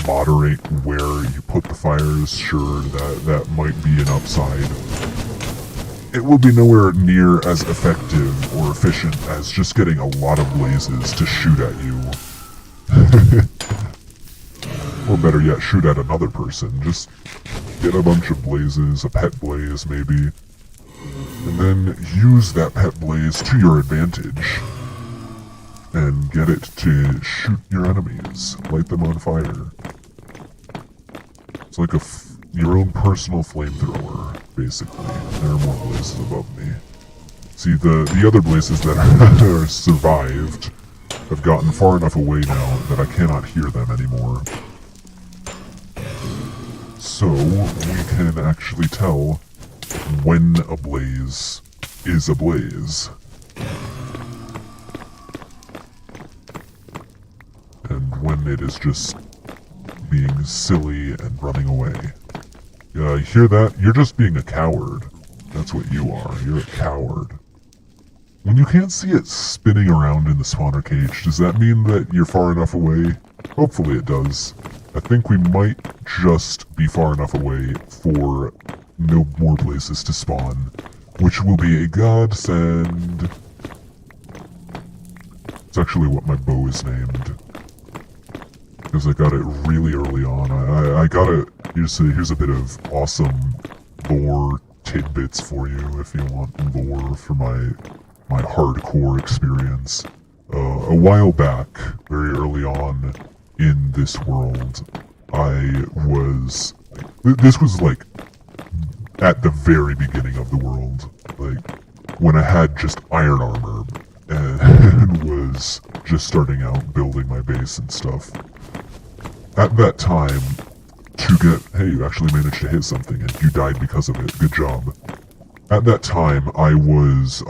moderate where you put the fires, sure, that might be an upside. It will be nowhere near as effective or efficient as just getting a lot of blazes to shoot at you. Or better yet, shoot at another person. Just get a bunch of blazes, a pet blaze maybe, and then use that pet blaze to your advantage. And get it to shoot your enemies, light them on fire. It's like your own personal flamethrower, basically. There are more blazes above me. See, the other blazes that are survived have gotten far enough away now that I cannot hear them anymore. So, we can actually tell when a blaze is a blaze. And when it is just being silly and running away. You hear that? You're just being a coward. That's what you are. You're a coward. When you can't see it spinning around in the spawner cage, does that mean that you're far enough away? Hopefully it does. I think we might just be far enough away for no more blazes to spawn, which will be a godsend. It's actually what my bow is named, because I got it really early on. I got it. Here's a bit of awesome lore tidbits for you if you want lore for my hardcore experience. A while back, very early on in this world, this was like at the very beginning of the world, like when I had just iron armor and was just starting out building my base and stuff. At that time, hey, you actually managed to hit something and you died because of it. Good job. At that time, I was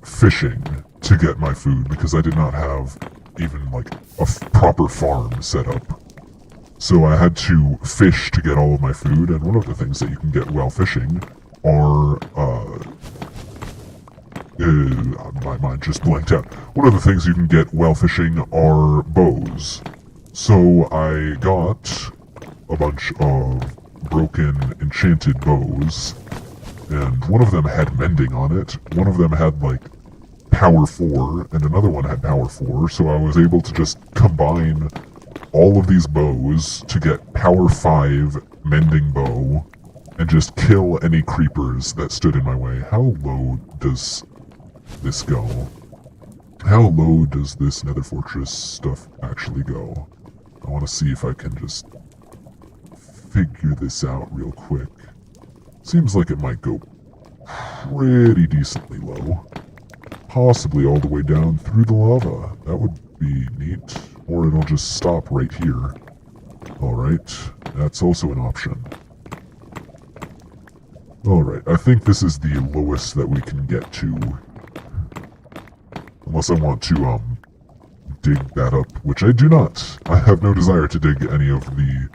fishing to get my food because I did not have even like a proper farm set up. So I had to fish to get all of my food, and one of the things that you can get while fishing are, my mind just blanked out. One of the things you can get while fishing are bows. So I got a bunch of broken enchanted bows, and one of them had mending on it, one of them had like power 4, and another one had power 4, so I was able to just combine all of these bows to get power 5 mending bow, and just kill any creepers that stood in my way. How low does this go? How low does this Nether Fortress stuff actually go? I want to see if I can just figure this out real quick. Seems like it might go pretty decently low. Possibly all the way down through the lava. That would be neat. Or it'll just stop right here. Alright, that's also an option. Alright, I think this is the lowest that we can get to. Unless I want to, dig that up, which I do not. I have no desire to dig any of the...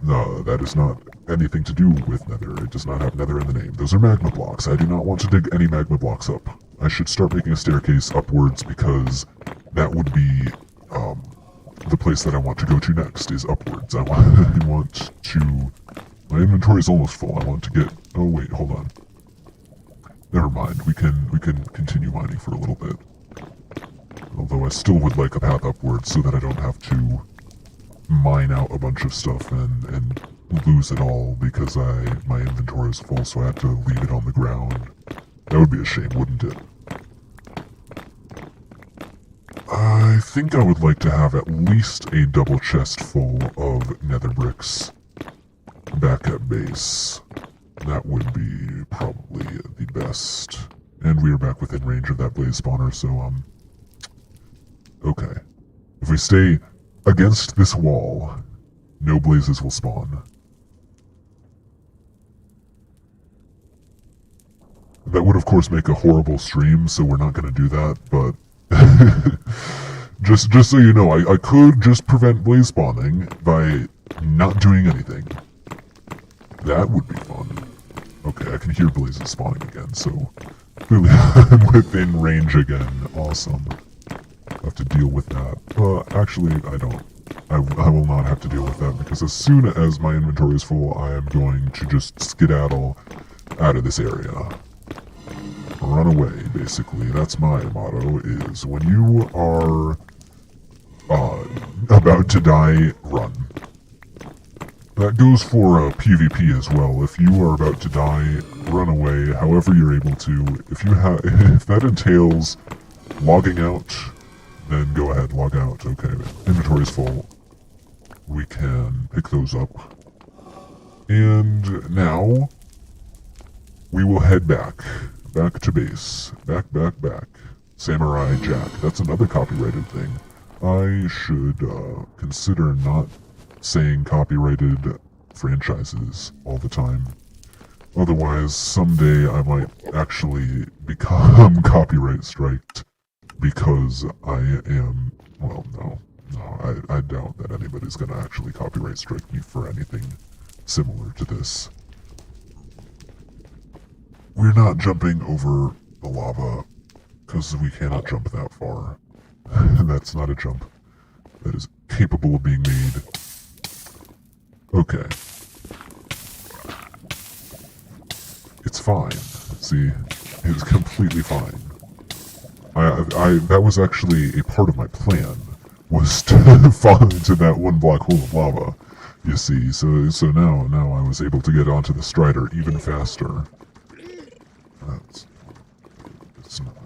No, that is not anything to do with Nether. It does not have Nether in the name. Those are magma blocks. I do not want to dig any magma blocks up. I should start making a staircase upwards because that would be the place that I want to go to next is upwards. I want to... My inventory is almost full. I want to get... Oh wait, hold on. Never mind. We can continue mining for a little bit. Although I still would like a path upwards so that I don't have to mine out a bunch of stuff and lose it all because my inventory is full, so I have to leave it on the ground. That would be a shame, wouldn't it? I think I would like to have at least a double chest full of nether bricks back at base. That would be probably the best. And we are back within range of that blaze spawner, so, okay. If we stay against this wall, no blazes will spawn. That would, of course, make a horrible stream, so we're not going to do that, but... just so you know, I could just prevent blaze spawning by not doing anything. That would be fun. Okay, I can hear blazes spawning again, so clearly I'm within range again. Awesome. I have to deal with that. Actually, I don't. I will not have to deal with that, because as soon as my inventory is full, I am going to just skedaddle out of this area. Run away, basically. That's my motto, is when you are about to die, run. That goes for PvP as well. If you are about to die, run away however you're able to. If that entails logging out, then go ahead, log out. Okay, inventory's full. We can pick those up. And now, we will head back. Back to base. Back. Samurai Jack. That's another copyrighted thing. I should consider not saying copyrighted franchises all the time. Otherwise, someday I might actually become copyright striked because I am... Well, no, I doubt that anybody's gonna actually copyright strike me for anything similar to this. We're not jumping over the lava, because we cannot jump that far. That's not a jump that is capable of being made. Okay. It's fine. See? It's completely fine. That was actually a part of my plan, was to fall into that one black hole of lava, you see. So now I was able to get onto the Strider even faster. It's not.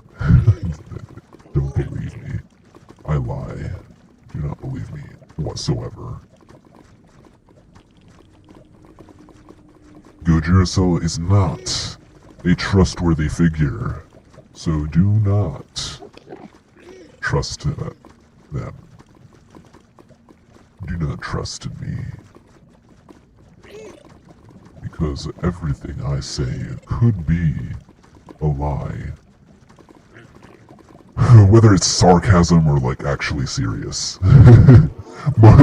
Don't believe me. I lie. Do not believe me whatsoever. GOJIRACELL is not a trustworthy figure, so do not trust them. Do not trust in me. Because everything I say could be a lie. Whether it's sarcasm or, like, actually serious.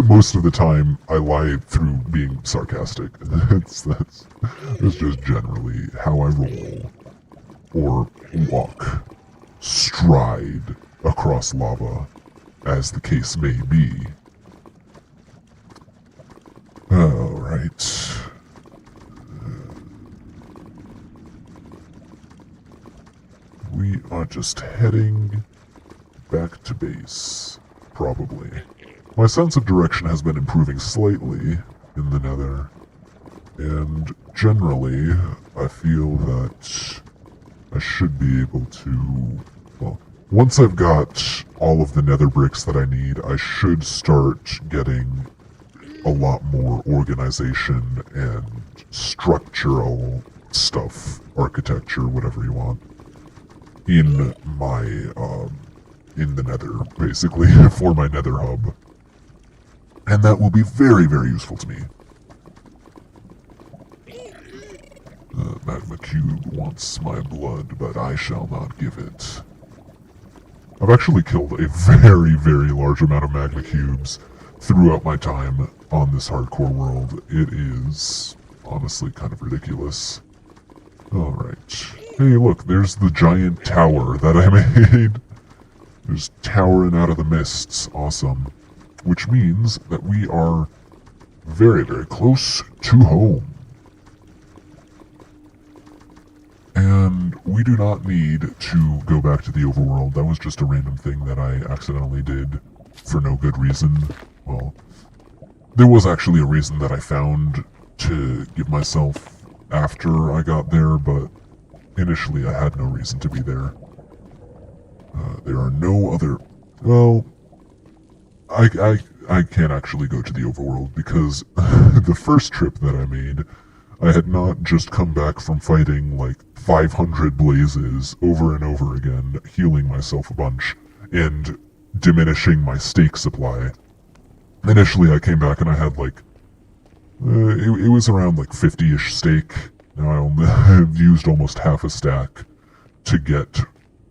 Most of the time, I lie through being sarcastic. That's just generally how I roll. Or walk. Stride across lava, as the case may be. Alright. We are just heading back to base, probably. My sense of direction has been improving slightly in the Nether, and generally, I feel that I should be able to, well, once I've got all of the Nether bricks that I need, I should start getting a lot more organization and structural stuff, architecture, whatever you want, in my, in the Nether, basically, for my Nether hub. And that will be very, very useful to me. Magma Cube wants my blood, but I shall not give it. I've actually killed a very, very large amount of Magma Cubes throughout my time on this hardcore world. It is honestly kind of ridiculous. Alright. Hey, look, there's the giant tower that I made. Just towering out of the mists. Awesome. Which means that we are very, very close to home. And we do not need to go back to the overworld. That was just a random thing that I accidentally did for no good reason. Well, there was actually a reason that I found to give myself after I got there, but initially I had no reason to be there. There are no other... Well, I can't actually go to the overworld because the first trip that I made, I had not just come back from fighting like 500 blazes over and over again, healing myself a bunch, and diminishing my steak supply. Initially I came back and I had like, it was around like 50-ish steak. Now I only have used almost half a stack to get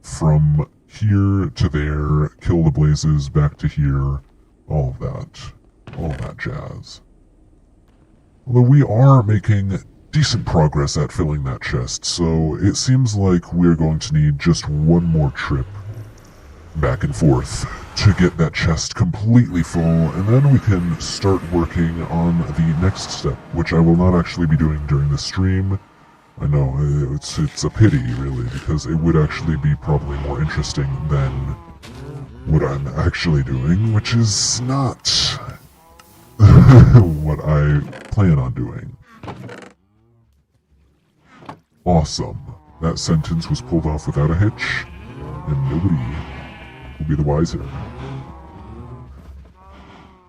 from here to there, kill the blazes, back to here, all that jazz. Although we are making decent progress at filling that chest, so it seems like we're going to need just one more trip back and forth to get that chest completely full, and then we can start working on the next step, which I will not actually be doing during the stream. I know, it's a pity, really, because it would actually be probably more interesting than what I'm actually doing, which is not what I plan on doing. Awesome. That sentence was pulled off without a hitch, and nobody will be the wiser.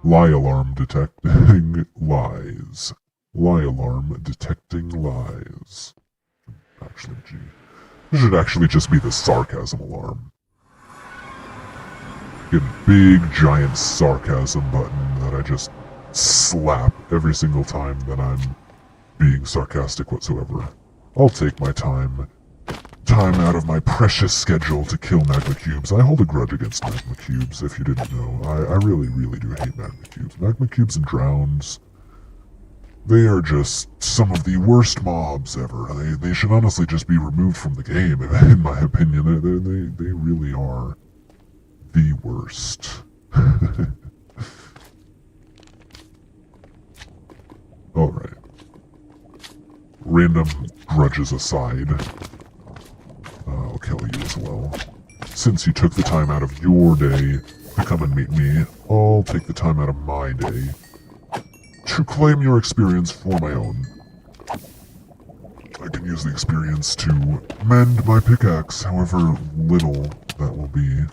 Lie alarm detecting lies. Lie alarm detecting lies. Actually, gee. This should actually just be the sarcasm alarm. Get a big, giant sarcasm button that I just slap every single time that I'm being sarcastic whatsoever. I'll take my time out of my precious schedule to kill magma cubes. I hold a grudge against magma cubes, if you didn't know. I really, really do hate magma cubes. Magma cubes and drowns, they are just some of the worst mobs ever. They should honestly just be removed from the game, in my opinion. They really are the worst. Alright. Random grudges aside, I'll kill you as well. Since you took the time out of your day to come and meet me, I'll take the time out of my day to claim your experience for my own. I can use the experience to mend my pickaxe, however little that will be.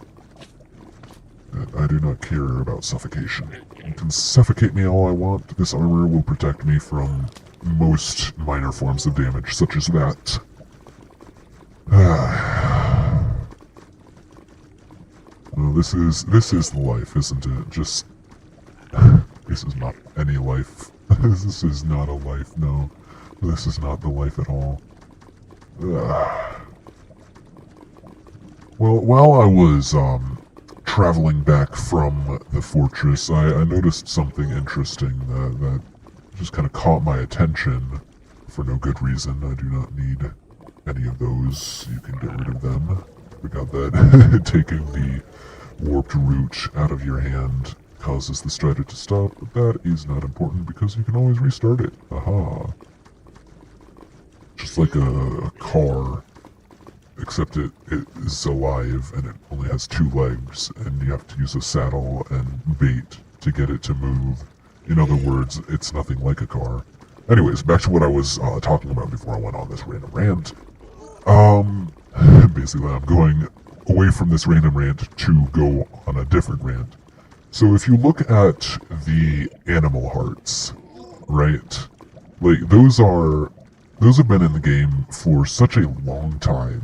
I do not care about suffocation. You can suffocate me all I want. This armor will protect me from most minor forms of damage, such as that. Well, this is the life, isn't it? Just... this is not any life. This is not a life, no. This is not the life at all. Well, while I was, traveling back from the fortress, I noticed something interesting that just kind of caught my attention for no good reason. I do not need any of those. You can get rid of them. Forgot that taking the warped root out of your hand causes the strider to stop, but that is not important because you can always restart it. Aha. Just like a car, except it is alive and it only has 2 legs, and you have to use a saddle and bait to get it to move. In other words, it's nothing like a car. Anyways, back to what I was talking about before I went on this random rant. Basically I'm going away from this random rant to go on a different rant. So if you look at the animal hearts, right? Like, those have been in the game for such a long time,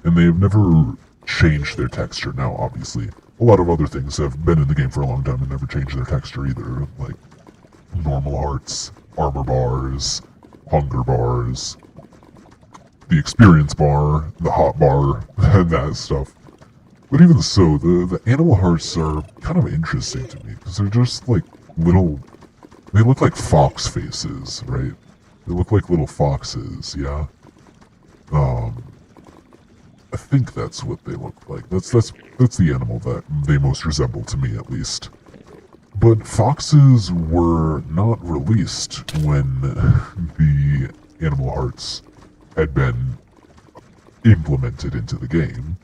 and they have never changed their texture. Now, obviously, a lot of other things have been in the game for a long time and never changed their texture either, like normal hearts, armor bars, hunger bars, the experience bar, the hot bar, and that stuff. But even so, the animal hearts are kind of interesting to me, because they're just like little... They look like fox faces, right? They look like little foxes, yeah? I think that's what they look like. That's the animal that they most resemble to me, at least. But foxes were not released when the animal hearts had been implemented into the game.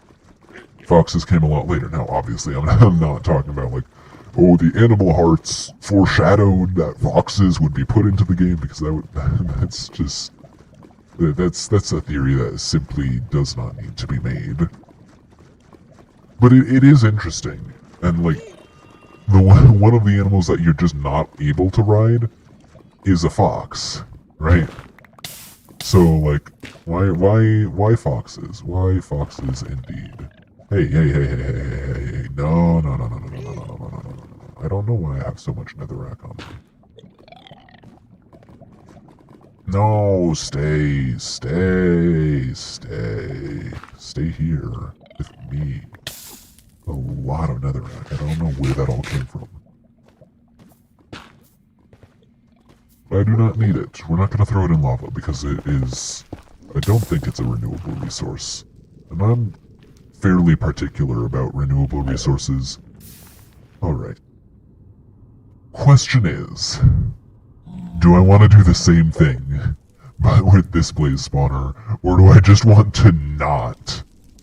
Foxes came a lot later. Now, obviously, I'm not talking about like, oh, the animal hearts foreshadowed that foxes would be put into the game, because that's just, that's a theory that simply does not need to be made. But it is interesting, and like, one of the animals that you're just not able to ride is a fox, right? So like, why foxes? Why foxes indeed? Hey, no. I don't know why I have so much netherrack on me. No, stay here with me. A lot of netherrack. I don't know where that all came from. I do not need it. We're not going to throw it in lava because it is... I don't think it's a renewable resource. And I'm fairly particular about renewable resources. Alright. Question is, do I want to do the same thing, but with this blaze spawner, or do I just want to not?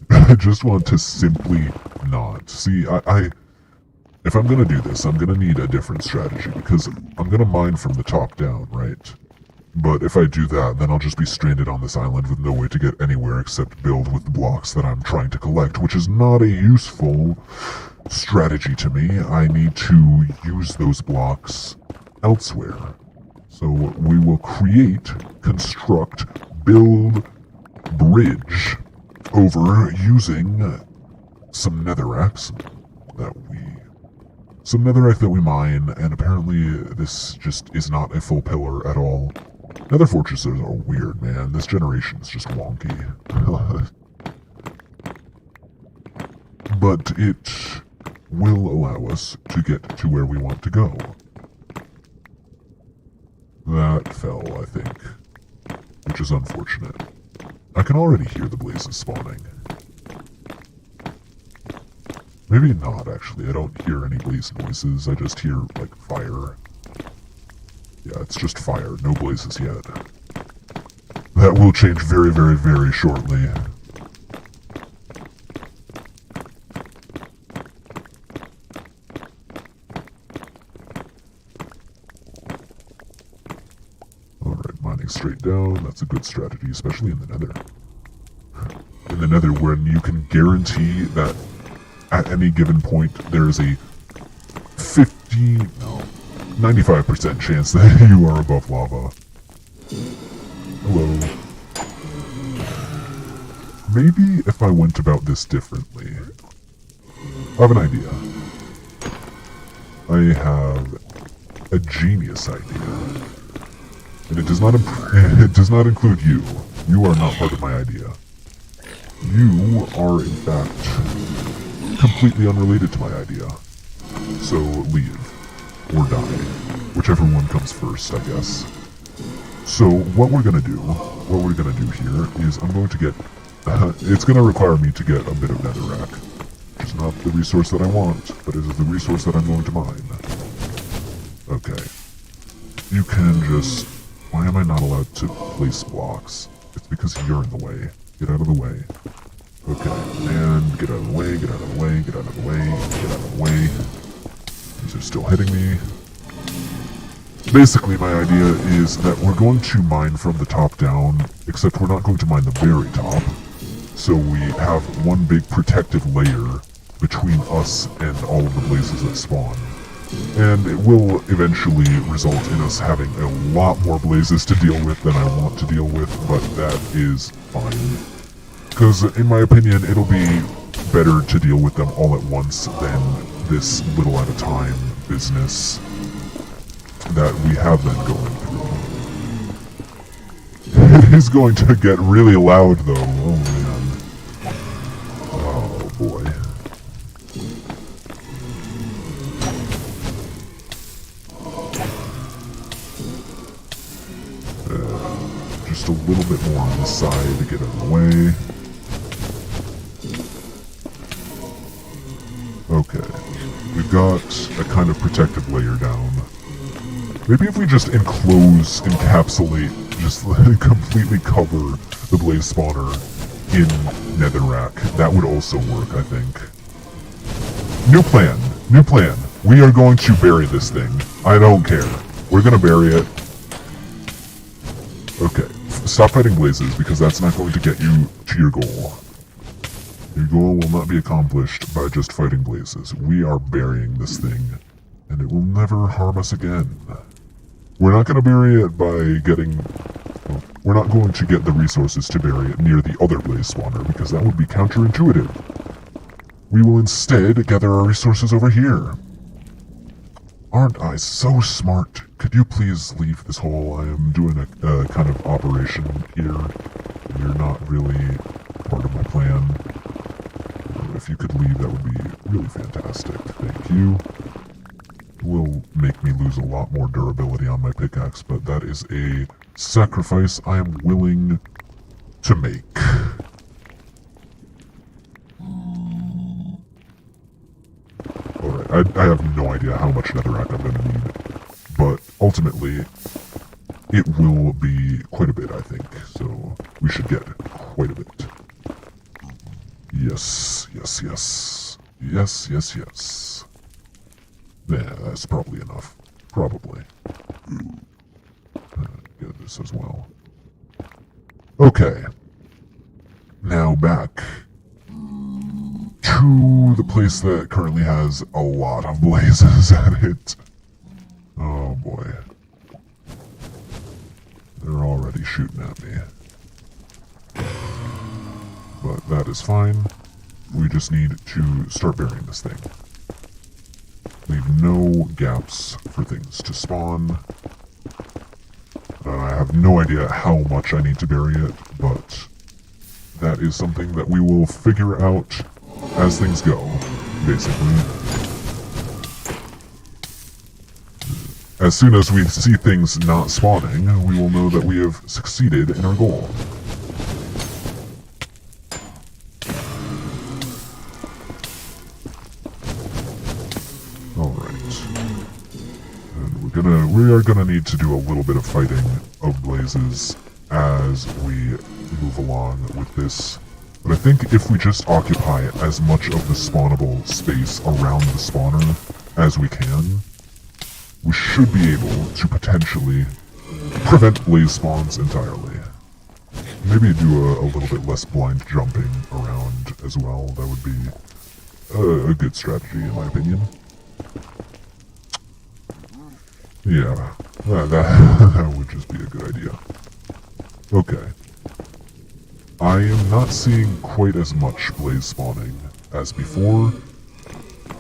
I just want to simply not. See, if I'm gonna do this, I'm gonna need a different strategy, because I'm gonna mine from the top down, right? But if I do that, then I'll just be stranded on this island with no way to get anywhere except build with the blocks that I'm trying to collect, which is not a useful strategy to me. I need to use those blocks elsewhere. So we will create, construct, build, bridge over using some netherrack that we mine, and apparently this just is not a full pillar at all. Nether Fortresses are weird, man. This generation is just wonky. But it will allow us to get to where we want to go. That fell, I think, which is unfortunate. I can already hear the blazes spawning. Maybe not, actually. I don't hear any blaze noises. I just hear, like, fire. Yeah, it's just fire. No blazes yet. That will change very, very, very shortly. Alright, mining straight down. That's a good strategy, especially in the nether. In the nether, when you can guarantee that at any given point there is a 95% chance that you are above lava. Hello. Maybe if I went about this differently. I have an idea. I have a genius idea. And it does not include you. You are not part of my idea. You are, in fact, completely unrelated to my idea. So leave. Or die. Whichever one comes first, I guess. So what we're gonna do here is I'm going to get... it's gonna require me to get a bit of netherrack. Which is not the resource that I want, but it is the resource that I'm going to mine. Okay. You can just... Why am I not allowed to place blocks? It's because you're in the way. Get out of the way. Okay, and get out of the way, get out of the way, get out of the way, get out of the way. These are still hitting me. Basically, my idea is that we're going to mine from the top down, except we're not going to mine the very top. So we have one big protective layer between us and all of the blazes that spawn. And it will eventually result in us having a lot more blazes to deal with than I want to deal with, but that is fine. Because, in my opinion, it'll be better to deal with them all at once than this little at a time business that we have been going through. It is going to get really loud, though. Oh, man. Oh, boy. Just a little bit more on this side to get out of the way. Okay. We've got a kind of protective layer down. Maybe if we just encapsulate, just completely cover the blaze spawner in netherrack, that would also work, I think. New plan. New plan. We are going to bury this thing. I don't care. We're gonna bury it. Okay. Stop fighting blazes, because that's not going to get you to your goal. Your goal will not be accomplished by just fighting blazes. We are burying this thing, and it will never harm us again. We're not going to bury it by getting... Well, we're not going to get the resources to bury it near the other blaze spawner, because that would be counterintuitive. We will instead gather our resources over here. Aren't I so smart? Could you please leave this hole? I am doing a kind of operation here. You're not really part of my plan. If you could leave, that would be really fantastic. Thank you. Will make me lose a lot more durability on my pickaxe, but that is a sacrifice I am willing to make. Alright, I have no idea how much netherrack I'm going to need, but ultimately, it will be quite a bit, I think, so we should get quite a bit. Yes, yes, yes. Yes, yes, yes. Yeah, that's probably enough. Probably. Get this as well. Okay. Now back to the place that currently has a lot of blazes at it. Oh boy. They're already shooting at me. But that is fine. We just need to start burying this thing. Leave no gaps for things to spawn. I have no idea how much I need to bury it, but that is something that we will figure out as things go, basically. As soon as we see things not spawning, we will know that we have succeeded in our goal. We are gonna need to do a little bit of fighting of blazes as we move along with this. But I think if we just occupy as much of the spawnable space around the spawner as we can, we should be able to potentially prevent blaze spawns entirely. Maybe do a little bit less blind jumping around as well. That would be a good strategy in my opinion. Yeah, that would just be a good idea. Okay. I am not seeing quite as much blaze spawning as before.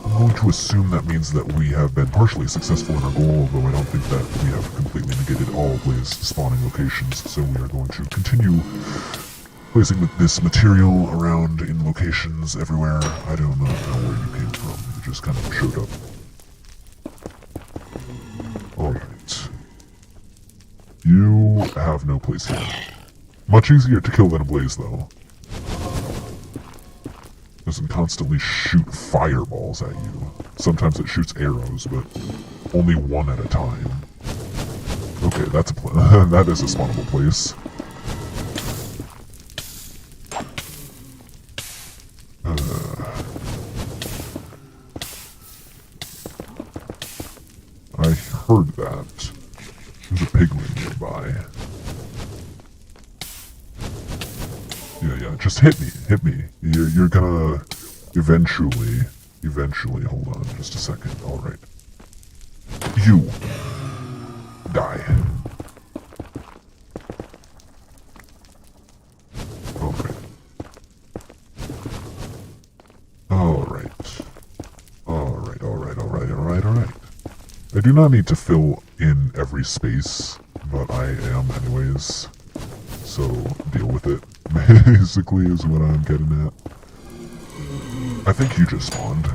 I'm going to assume that means that we have been partially successful in our goal, although I don't think that we have completely negated all blaze spawning locations, so we are going to continue placing this material around in locations everywhere. I don't know where you came from. You just kind of showed up. Alright. You have no place here. Much easier to kill than a blaze, though. Doesn't constantly shoot fireballs at you. Sometimes it shoots arrows, but only one at a time. Okay, that's that is a spawnable place. I heard that. There's a piglin nearby. Yeah, just hit me. You're gonna eventually, hold on just a second, alright. You die. Alright. I do not need to fill in every space, but I am anyways, so deal with it, basically is what I'm getting at. I think you just spawned.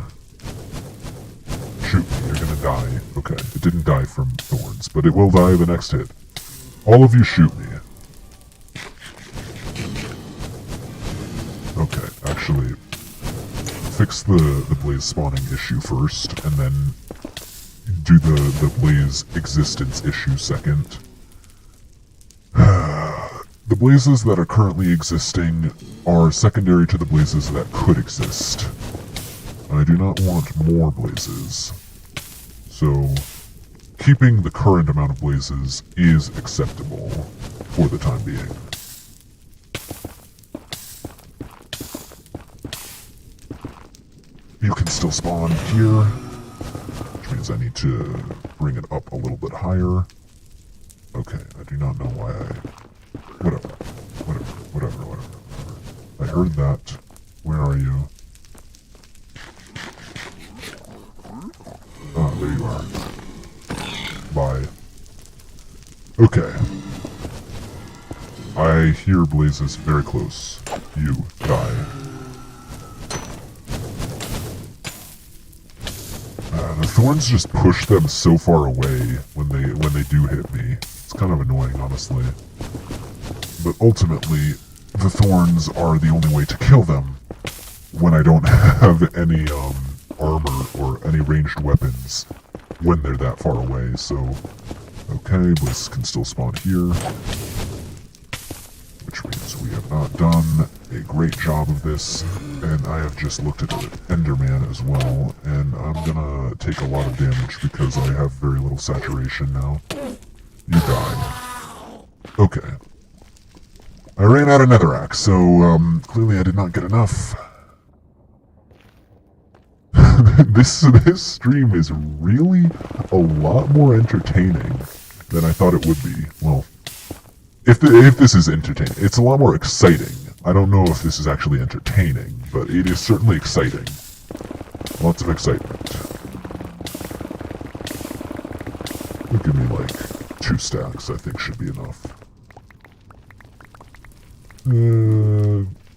Shoot me, you're gonna die. Okay, it didn't die from thorns, but it will die the next hit. All of you shoot me. Okay, actually, fix the blaze spawning issue first, and then do the blaze existence issue second. The blazes that are currently existing are secondary to the blazes that could exist. I do not want more blazes. So, keeping the current amount of blazes is acceptable for the time being. You can still spawn here, which means I need to bring it up a little bit higher. Okay, I do not know why Whatever. I heard that. Where are you? Ah, there you are. Bye. Okay. I hear blazes very close. You die. The thorns just push them so far away when they do hit me. It's kind of annoying, honestly. But ultimately, the thorns are the only way to kill them when I don't have any armor or any ranged weapons when they're that far away. So, okay, blazes can still spawn here, which means we have not done a great job of this. And I have just looked at an Enderman as well, and I'm gonna take a lot of damage because I have very little saturation now. You die. Okay. I ran out of netherrack, so clearly I did not get enough. This stream is really a lot more entertaining than I thought it would be. Well, if this is entertaining, it's a lot more exciting. I don't know if this is actually entertaining, but it is certainly exciting. Lots of excitement. Give me like 2 stacks, I think should be enough.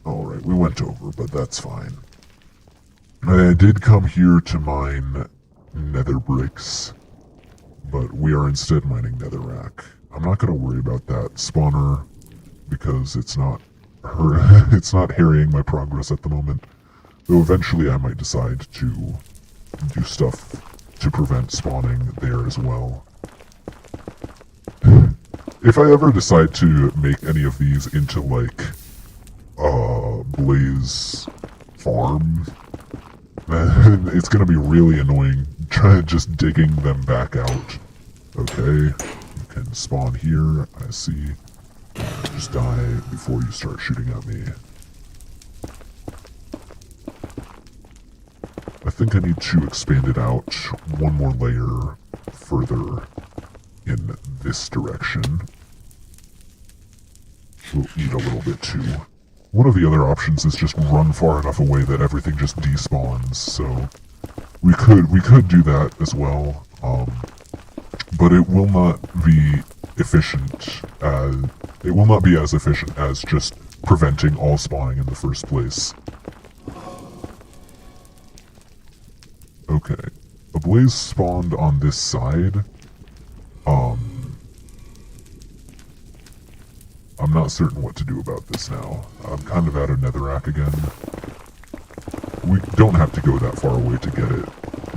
Alright, we went over, but that's fine. I did come here to mine nether bricks, but we are instead mining netherrack. I'm not gonna worry about that spawner, because it's not harrying my progress at the moment. Though eventually I might decide to do stuff to prevent spawning there as well. If I ever decide to make any of these into, like, blaze farm, then it's gonna be really annoying just digging them back out. Okay, you can spawn here, I see. Just die before you start shooting at me. I think I need to expand it out one more layer further in this direction. We'll eat a little bit too. One of the other options is just run far enough away that everything just despawns, so we could do that as well, but it will not be efficient as it will not be as efficient as just preventing all spawning in the first place. Okay, a blaze spawned on this side. I'm not certain what to do about this now. I'm kind of out of netherrack again. We don't have to go that far away to get it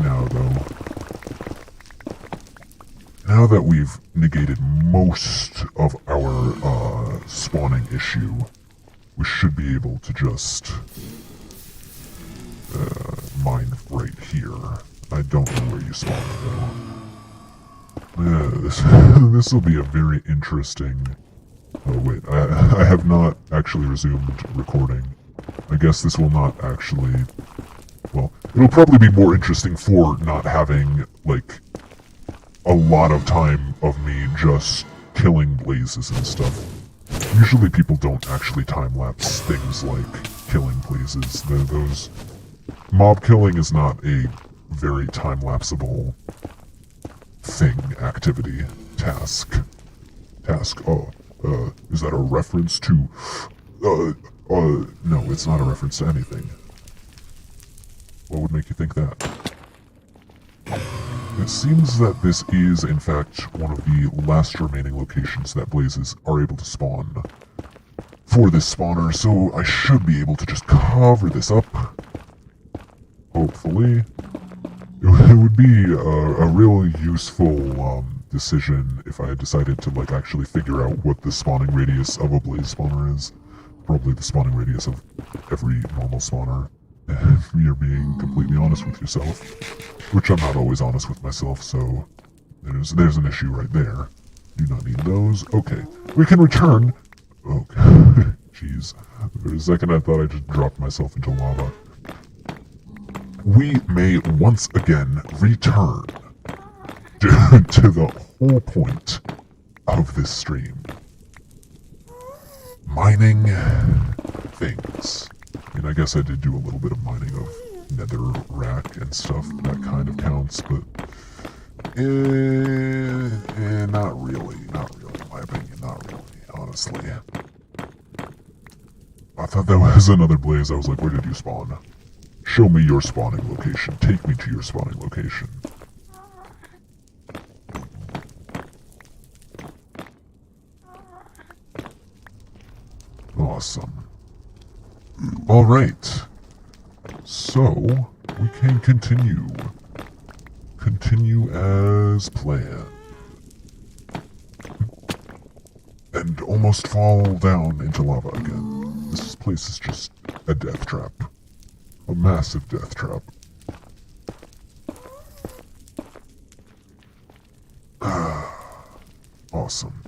now, though. Now that we've negated most of our spawning issue, we should be able to just mine right here. I don't know where you spawn, though. This will be a very interesting... Oh wait, I have not actually resumed recording. I guess this will not actually... Well, it'll probably be more interesting for not having, like, a lot of time of me just killing blazes and stuff. Usually people don't actually time-lapse things like killing blazes. Those... Mob killing is not a very time-lapseable thing, activity, task. Is that a reference to... no, it's not a reference to anything. What would make you think that? It seems that this is, in fact, one of the last remaining locations that blazes are able to spawn for this spawner, so I should be able to just cover this up hopefully. It would be a really useful decision if I had decided to like actually figure out what the spawning radius of a blaze spawner is. Probably the spawning radius of every normal spawner. If you're being completely honest with yourself, which I'm not always honest with myself, so there's an issue right there. Do not need those. Okay, we can return. Okay, jeez. For a second I thought I just dropped myself into lava. We may once again return to the whole point of this stream. Mining things. I mean, I guess I did do a little bit of mining of nether rack and stuff. That kind of counts, but not really. Not really, in my opinion. Not really, honestly. I thought that was another blaze. I was like, where did you spawn? Show me your spawning location. Take me to your spawning location. Awesome. Alright. So, we can continue. Continue as planned. And almost fall down into lava again. This place is just a death trap. A massive death trap. Awesome.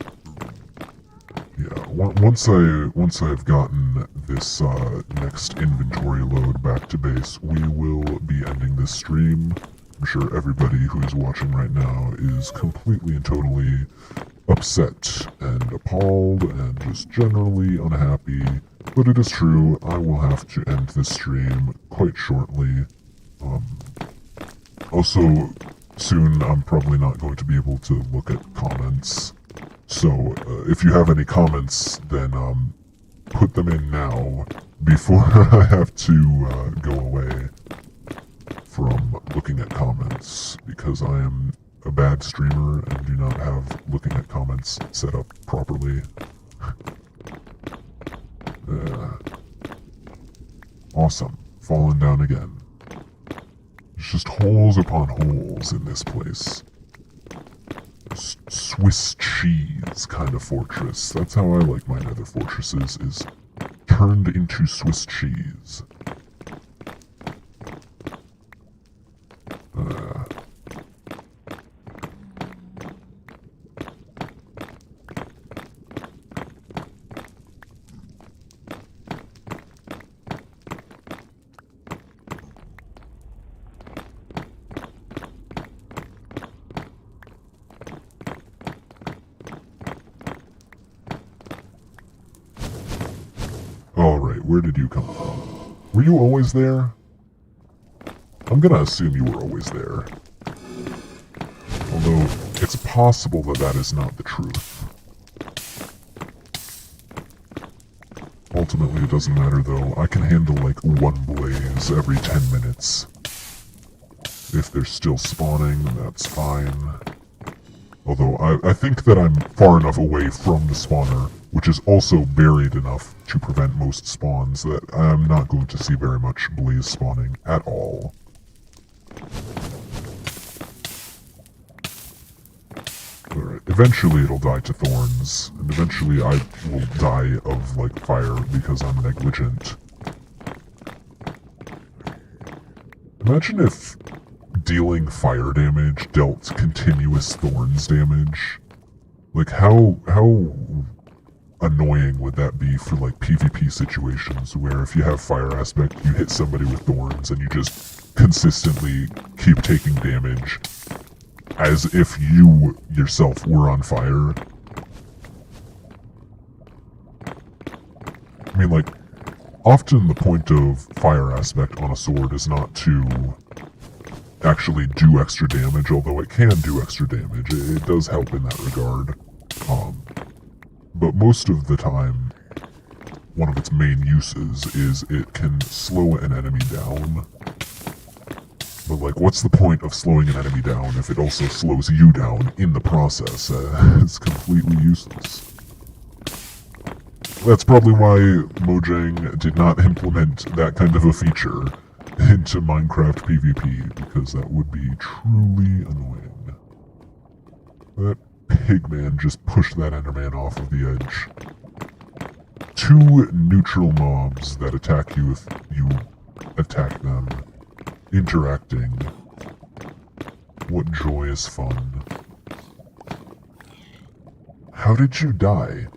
Yeah, once I've gotten this next inventory load back to base, we will be ending this stream. I'm sure everybody who is watching right now is completely and totally upset and appalled and just generally unhappy. But it is true, I will have to end this stream quite shortly. Also, soon I'm probably not going to be able to look at comments. So, if you have any comments, then put them in now before I have to go away from looking at comments, because I am a bad streamer and do not have looking at comments set up properly. Awesome. Falling down again. There's just holes upon holes in this place. Swiss cheese kind of fortress. That's how I like my nether fortresses, is turned into Swiss cheese. Alright, where did you come from? Were you always there? I'm gonna assume you were always there. Although, it's possible that that is not the truth. Ultimately, it doesn't matter though. I can handle like one blaze every 10 minutes. If they're still spawning, that's fine. Although, I think that I'm far enough away from the spawner, which is also buried enough to prevent most spawns, that I'm not going to see very much blaze spawning at all. Alright, eventually it'll die to thorns, and eventually I will die of, like, fire because I'm negligent. Imagine if dealing fire damage dealt continuous thorns damage. Like, how annoying would that be for, like, PvP situations where if you have fire aspect, you hit somebody with thorns and you just consistently keep taking damage as if you yourself were on fire. I mean, like, often the point of fire aspect on a sword is not to actually do extra damage, although it can do extra damage. It does help in that regard. But most of the time, one of its main uses is it can slow an enemy down. But, like, what's the point of slowing an enemy down if it also slows you down in the process? It's completely useless. That's probably why Mojang did not implement that kind of a feature, into Minecraft PvP, because that would be truly annoying. That pigman just pushed that Enderman off of the edge. 2 neutral mobs that attack you if you attack them. Interacting. What joyous fun. How did you die?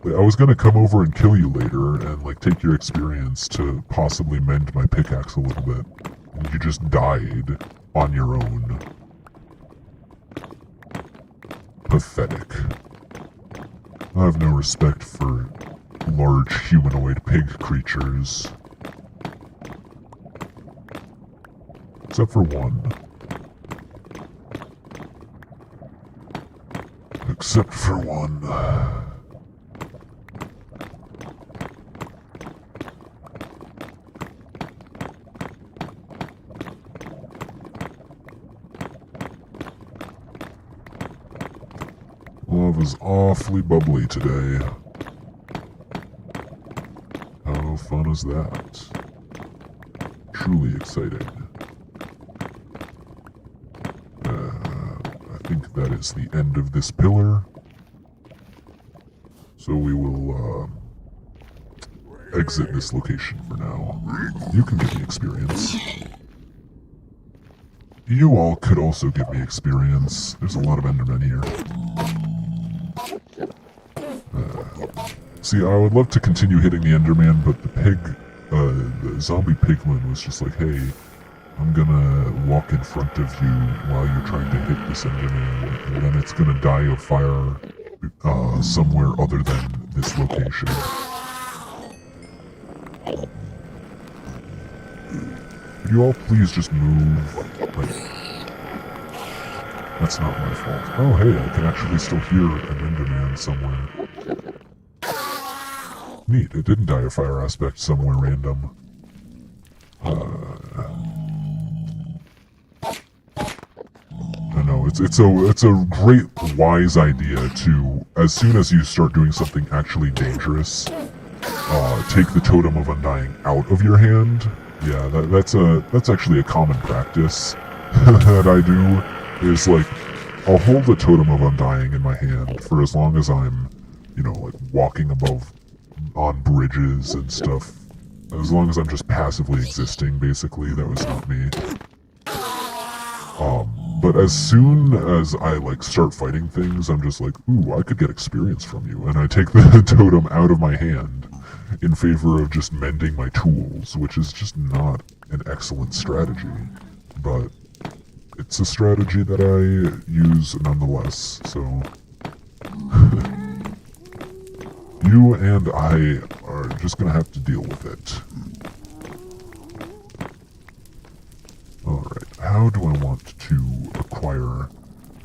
I was gonna come over and kill you later and, like, take your experience to possibly mend my pickaxe a little bit. And you just died on your own. Pathetic. I have no respect for large humanoid pig creatures. Except for one. Except for one. Lava's awfully bubbly today. How fun is that? Truly exciting. I think that is the end of this pillar. So we will exit this location for now. You can give me experience. You all could also give me experience. There's a lot of Endermen here. See, I would love to continue hitting the Enderman, but the zombie piglin was just like, hey, I'm gonna walk in front of you while you're trying to hit this Enderman, and then it's gonna die of fire somewhere other than this location. Could you all please just move? Like, that's not my fault. Oh, hey, I can actually still hear an Enderman somewhere. Neat, it didn't die of fire aspect somewhere random. I know, it's a great, wise idea to, as soon as you start doing something actually dangerous, take the Totem of Undying out of your hand. Yeah, that's actually a common practice that I do, is like, I'll hold the Totem of Undying in my hand for as long as I'm, you know, like, walking on bridges and stuff. As long as I'm just passively existing, basically. That was not me. But as soon as I, like, start fighting things, I'm just like, ooh, I could get experience from you. And I take the totem out of my hand in favor of just mending my tools, which is just not an excellent strategy. But it's a strategy that I use nonetheless, so... You and I are just gonna have to deal with it. Alright, how do I want to acquire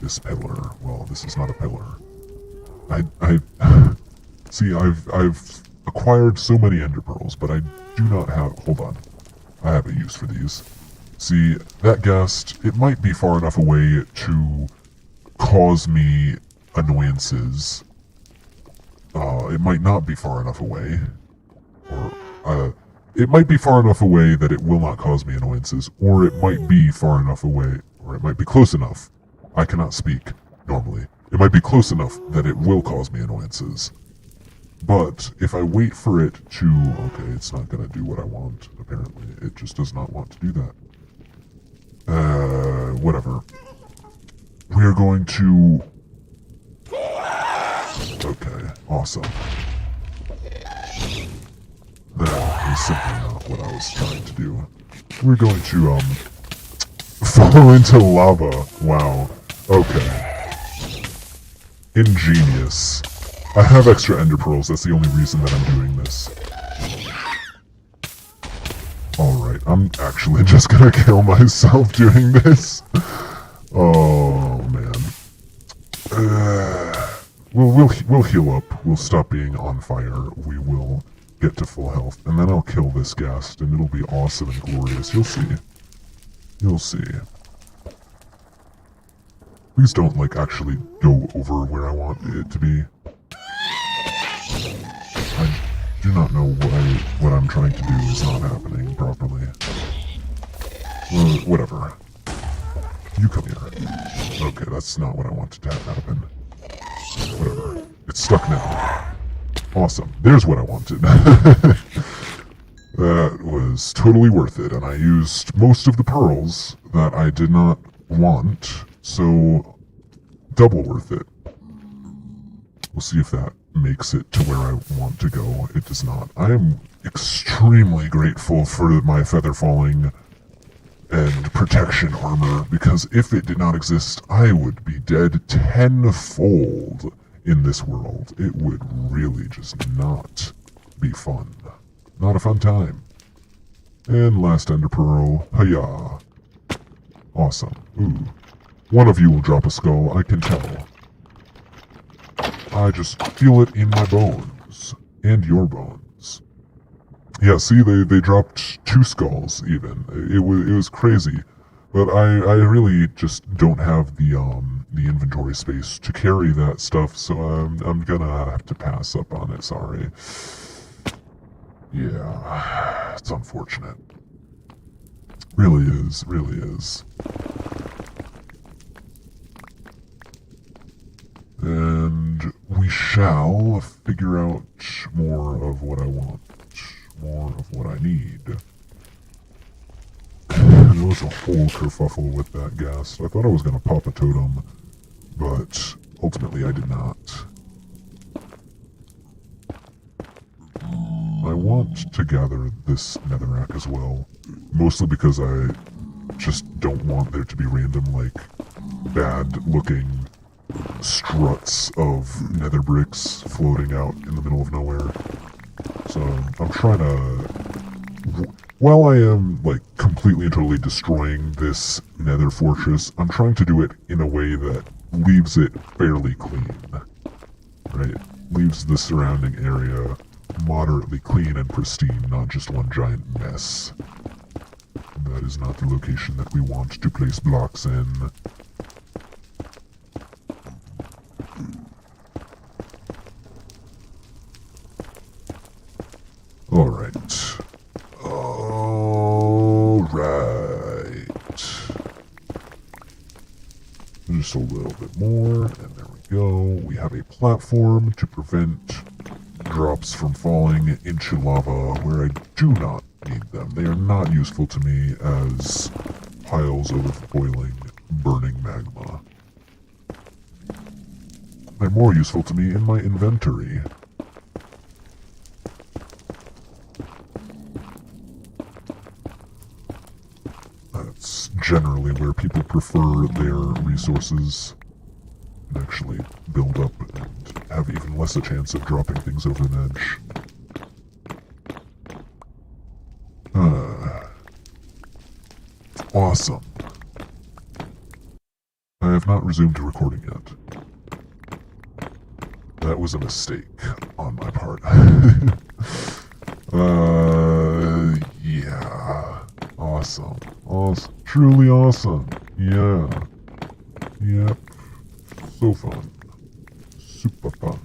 this pillar? Well, this is not a pillar. See, I've acquired so many ender pearls, but I do not have... Hold on. I have a use for these. See, that ghast, it might be far enough away to cause me annoyances. It might not be far enough away. Or, it might be far enough away that it will not cause me annoyances, or it might be far enough away, or it might be close enough. I cannot speak, normally. It might be close enough that it will cause me annoyances. But, if I wait for it to... Okay, it's not gonna do what I want, apparently. It just does not want to do that. Whatever. We're going to... Okay, awesome. That is simply not what I was trying to do. We're going to, fall into lava. Wow. Okay. Ingenious. I have extra ender pearls, that's the only reason that I'm doing this. Alright, I'm actually just gonna kill myself doing this. Oh, man. We'll heal up. We'll stop being on fire. We will get to full health. And then I'll kill this ghast, and it'll be awesome and glorious. You'll see. You'll see. Please don't, like, actually go over where I want it to be. I do not know what I'm trying to do is not happening properly. Whatever. You come here. Okay, that's not what I wanted to have happen. Whatever. It's stuck now. Awesome. There's what I wanted. That was totally worth it, and I used most of the pearls that I did not want, so double worth it. We'll see if that makes it to where I want to go. It does not. I am extremely grateful for my feather falling and protection armor, because if it did not exist, I would be dead tenfold in this world. It would really just not be fun. Not a fun time. And last ender pearl. Hiya. Awesome. Ooh. One of you will drop a skull, I can tell. I just feel it in my bones. And your bones. Yeah, see, they dropped 2 skulls, even. It was crazy. But I really just don't have the inventory space to carry that stuff, so I'm gonna have to pass up on it, sorry. Yeah, it's unfortunate. Really is, really is. And we shall figure out more of what I want. More of what I need. There was a whole kerfuffle with that ghast. I thought I was going to pop a totem, but ultimately I did not. I want to gather this netherrack as well, mostly because I just don't want there to be random, like, bad-looking struts of nether bricks floating out in the middle of nowhere. So I'm trying to, while I am, like, completely and totally destroying this Nether Fortress, I'm trying to do it in a way that leaves it fairly clean, right? Leaves the surrounding area moderately clean and pristine, not just one giant mess. That is not the location that we want to place blocks in. Alright. Alright. Just a little bit more, and there we go. We have a platform to prevent drops from falling into lava where I do not need them. They are not useful to me as piles of boiling, burning magma. They're more useful to me in my inventory. That's generally where people prefer their resources and actually build up and have even less a chance of dropping things over an edge. Awesome. I have not resumed recording yet. That was a mistake on my part. Yeah. Awesome. Awesome. Truly awesome. Yeah. Yep. So fun. Super fun.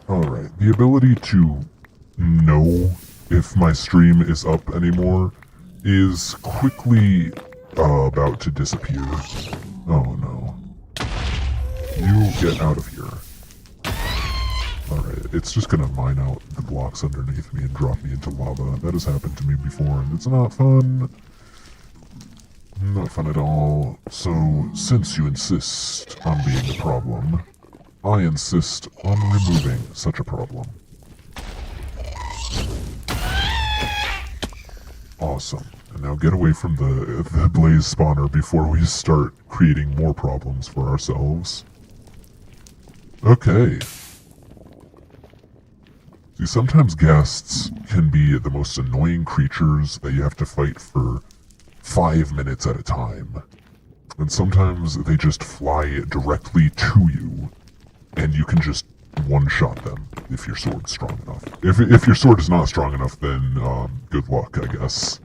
Alright, the ability to know if my stream is up anymore is quickly about to disappear. Oh no. You get out of here. Alright, it's just gonna mine out the blocks underneath me and drop me into lava. That has happened to me before and it's not fun. Not fun at all. So, since you insist on being a problem, I insist on removing such a problem. Awesome. And now get away from the blaze spawner before we start creating more problems for ourselves. Okay. See, sometimes ghasts can be the most annoying creatures that you have to fight for 5 minutes at a time. And sometimes they just fly directly to you, and you can just one-shot them if your sword's strong enough. If your sword is not strong enough, then good luck, I guess.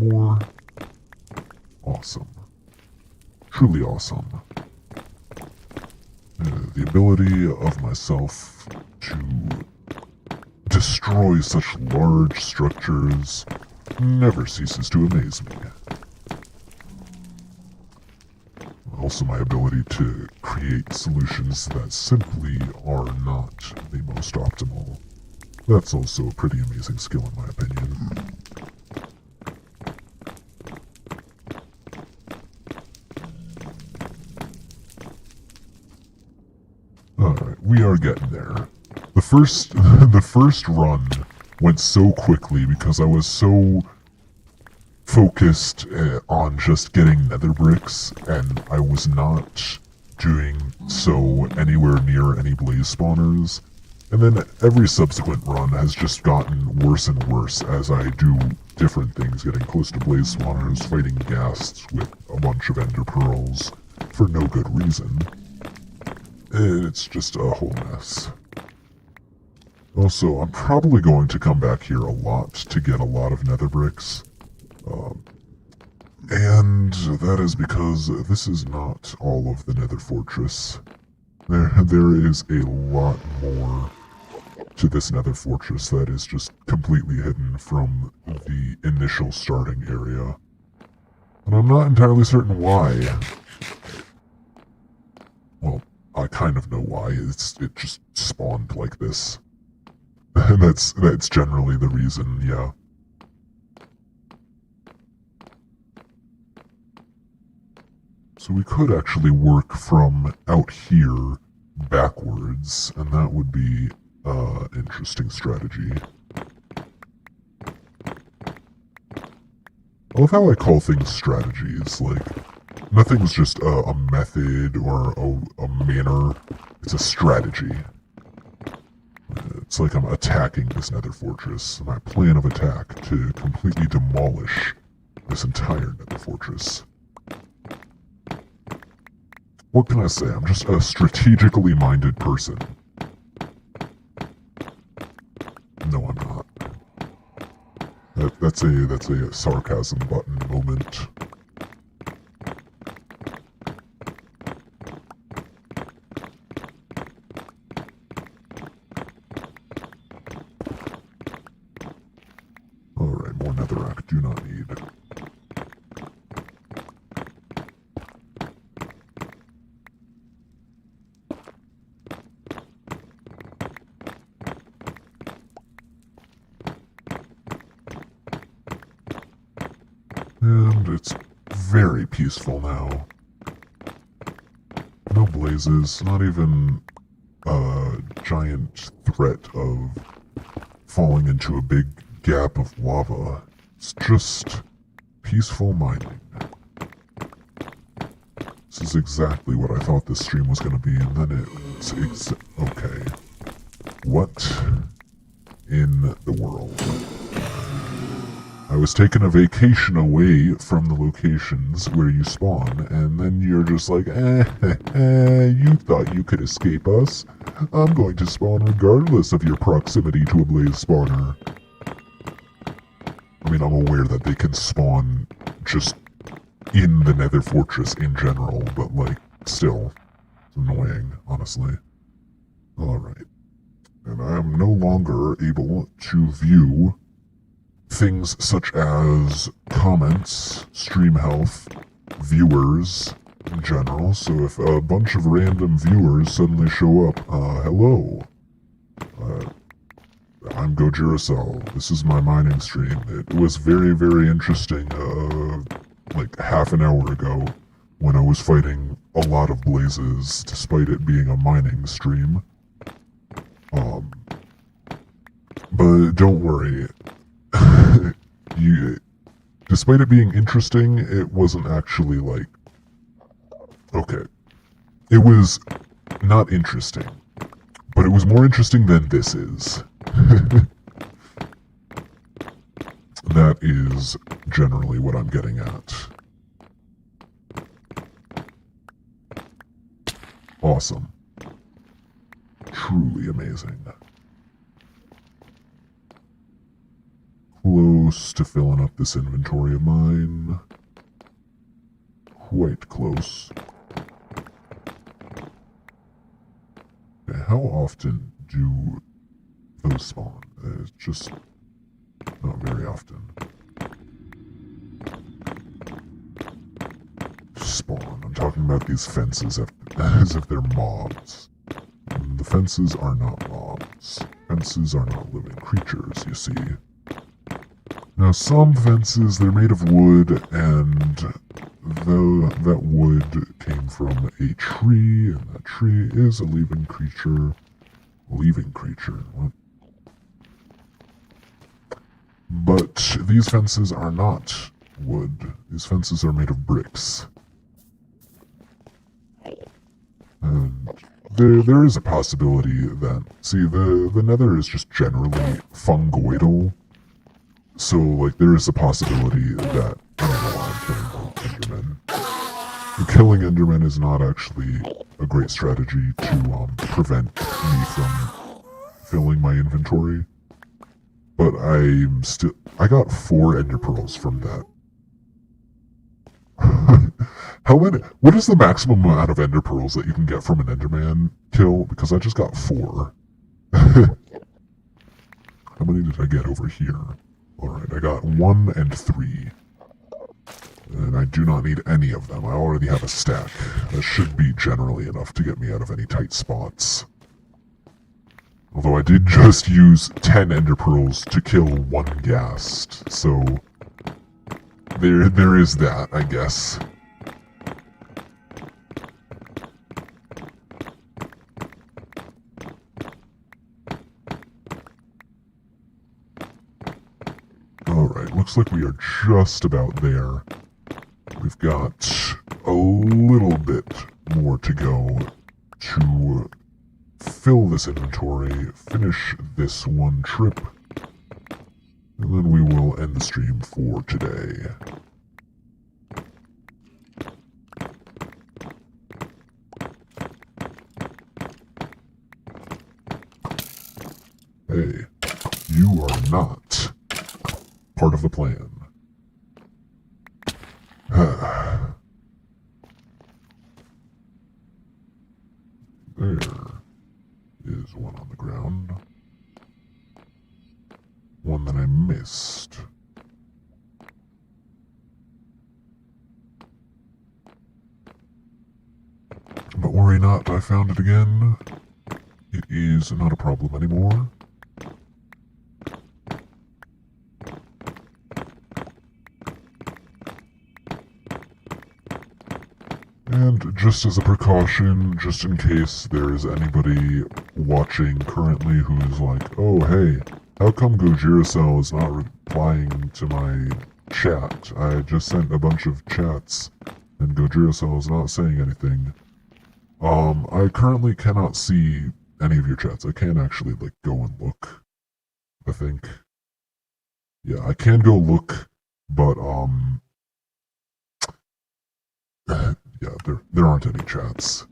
more. Awesome. Truly awesome. The ability of myself to destroy such large structures never ceases to amaze me. Also, my ability to create solutions that simply are not the most optimal. That's also a pretty amazing skill in my opinion. Alright, we are getting there. The first run went so quickly because I was so focused on just getting nether bricks, and I was not doing so anywhere near any blaze spawners. And then every subsequent run has just gotten worse and worse as I do different things, getting close to blaze spawners, fighting ghasts with a bunch of ender pearls for no good reason. It's just a whole mess. Also, I'm probably going to come back here a lot to get a lot of nether bricks. And that is because this is not all of the Nether Fortress. There is a lot more to this Nether Fortress that is just completely hidden from the initial starting area. And I'm not entirely certain why. Well, I kind of know why. It just spawned like this. And that's generally the reason, yeah. So we could actually work from out here backwards, and that would be an interesting strategy. I love how I call things strategies, like, nothing's just a method or a manner, it's a strategy. It's like I'm attacking this Nether Fortress, my plan of attack to completely demolish this entire Nether Fortress. What can I say? I'm just a strategically minded person. No, I'm not. That's a sarcasm button moment. Alright, more netherrack. Do not need. And it's very peaceful now. No blazes, not even a giant threat of falling into a big gap of lava. It's just peaceful mining. This is exactly what I thought this stream was going to be, and then it's okay. What in the world? I was taking a vacation away from the locations where you spawn, and then you're just like, you thought you could escape us? I'm going to spawn regardless of your proximity to a blaze spawner. I mean, I'm aware that they can spawn just in the Nether Fortress in general, but, like, still, it's annoying, honestly. Alright. And I am no longer able to view things such as comments, stream health, viewers in general. So if a bunch of random viewers suddenly show up, hello. I'm GOJIRACELL. This is my mining stream. It was very, very interesting, like half an hour ago when I was fighting a lot of blazes despite it being a mining stream. But don't worry. Despite it being interesting, it wasn't actually like... Okay. It was not interesting. But it was more interesting than this is. That is generally what I'm getting at. Awesome. Truly amazing. Close close to filling up this inventory of mine. Quite close. Okay, how often do those spawn? It's just not very often. Spawn. I'm talking about these fences as if they're mobs. The fences are not mobs. Fences are not living creatures, you see. Now, some fences, they're made of wood, and that wood came from a tree, and that tree is a living creature. Living creature? What? But these fences are not wood. These fences are made of bricks. And there is a possibility that, see, the nether is just generally fungoidal. So, like, there is a possibility that, I don't know why I'm killing Endermen. Killing Endermen is not actually a great strategy to prevent me from filling my inventory. But I got 4 ender pearls from that. What is the maximum amount of ender pearls that you can get from an enderman kill? Because I just got 4. How many did I get over here? Alright, I got 1 and 3. And I do not need any of them. I already have a stack. That should be generally enough to get me out of any tight spots. Although I did just use 10 ender pearls to kill 1 ghast, so there is that, I guess. Alright, looks like we are just about there. We've got a little bit more to go to fill this inventory, finish this one trip, and then we will end the stream for today. Hey, you are not part of the plan. There is one on the ground. One that I missed. But worry not, I found it again. It is not a problem anymore. And just as a precaution, just in case there is anybody watching currently who is like, oh hey, how come GOJIRACELL is not replying to my chat? I just sent a bunch of chats, and GOJIRACELL is not saying anything. I currently cannot see any of your chats. I can't actually, like, go and look, I think. Yeah, I can go look, but, yeah, there aren't any chats.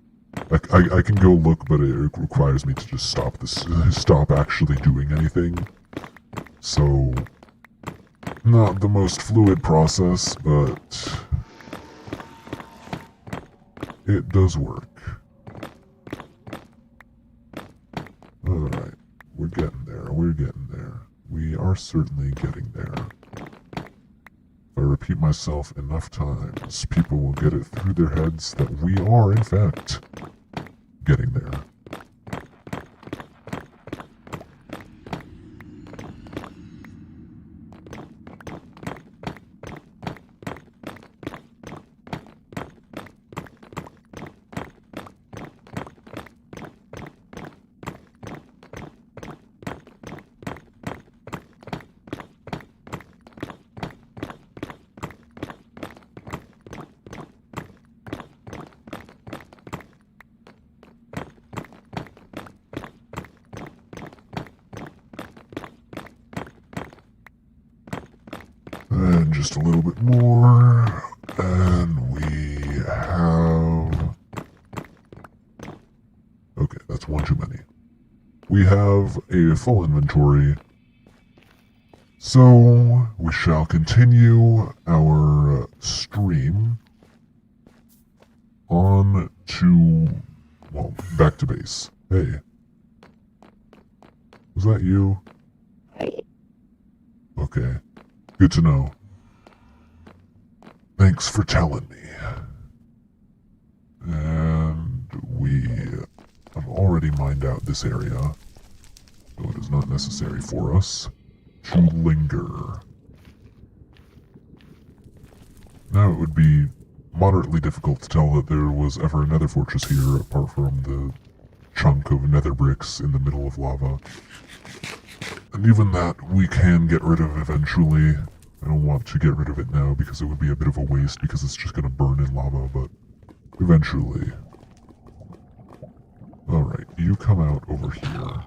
I can go look, but it requires me to just stop actually doing anything. So, not the most fluid process, but it does work. Alright, we're getting there, We are certainly getting there. If I repeat myself enough times, people will get it through their heads that we are, in fact, getting there. And just a little bit more, and we have... Okay, that's one too many. We have a full inventory, So, we shall continue our stream on to, well, back to base. Hey. Was that you? Okay. Good to know. Thanks for telling me. And we have already mined out this area, so it is not necessary for us to linger. Now it would be moderately difficult to tell that there was ever a Nether Fortress here apart from the chunk of nether bricks in the middle of lava. And even that we can get rid of eventually. I don't want to get rid of it now because it would be a bit of a waste because it's just going to burn in lava, but eventually. Alright, you come out over here.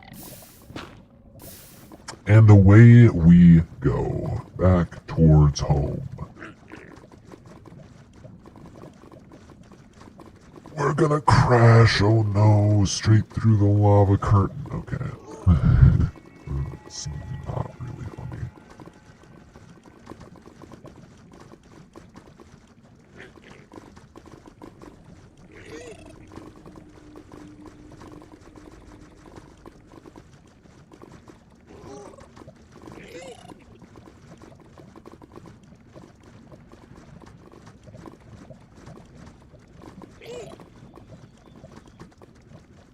And away we go, back towards home. We're gonna crash, oh no, straight through the lava curtain. Okay. It's not really funny.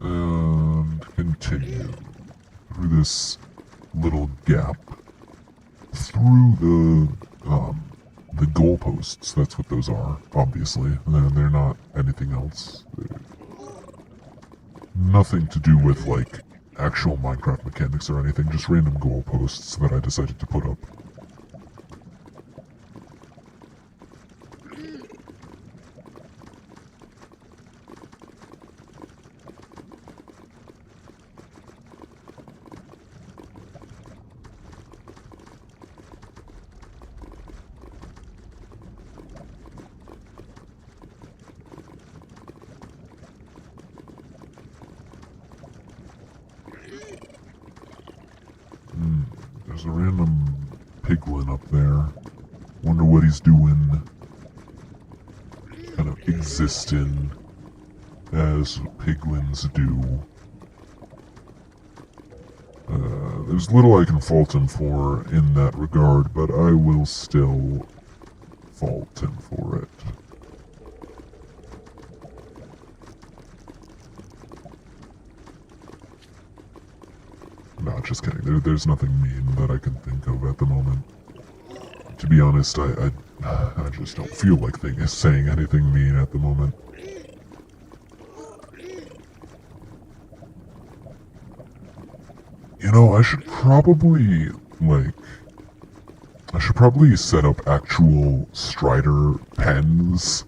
And continue through this little gap through the goalposts. That's what those are, obviously. They're not anything else. They're nothing to do with like actual Minecraft mechanics or anything, just random goalposts that I decided to put up. There's a random piglin up there. Wonder what he's doing. Kind of existing as piglins do. There's little I can fault him for in that regard, but I will still fault him for it. No, just kidding. There's nothing mean that I can think of at the moment. To be honest, I just don't feel like saying anything mean at the moment. You know, I should probably set up actual Strider pens,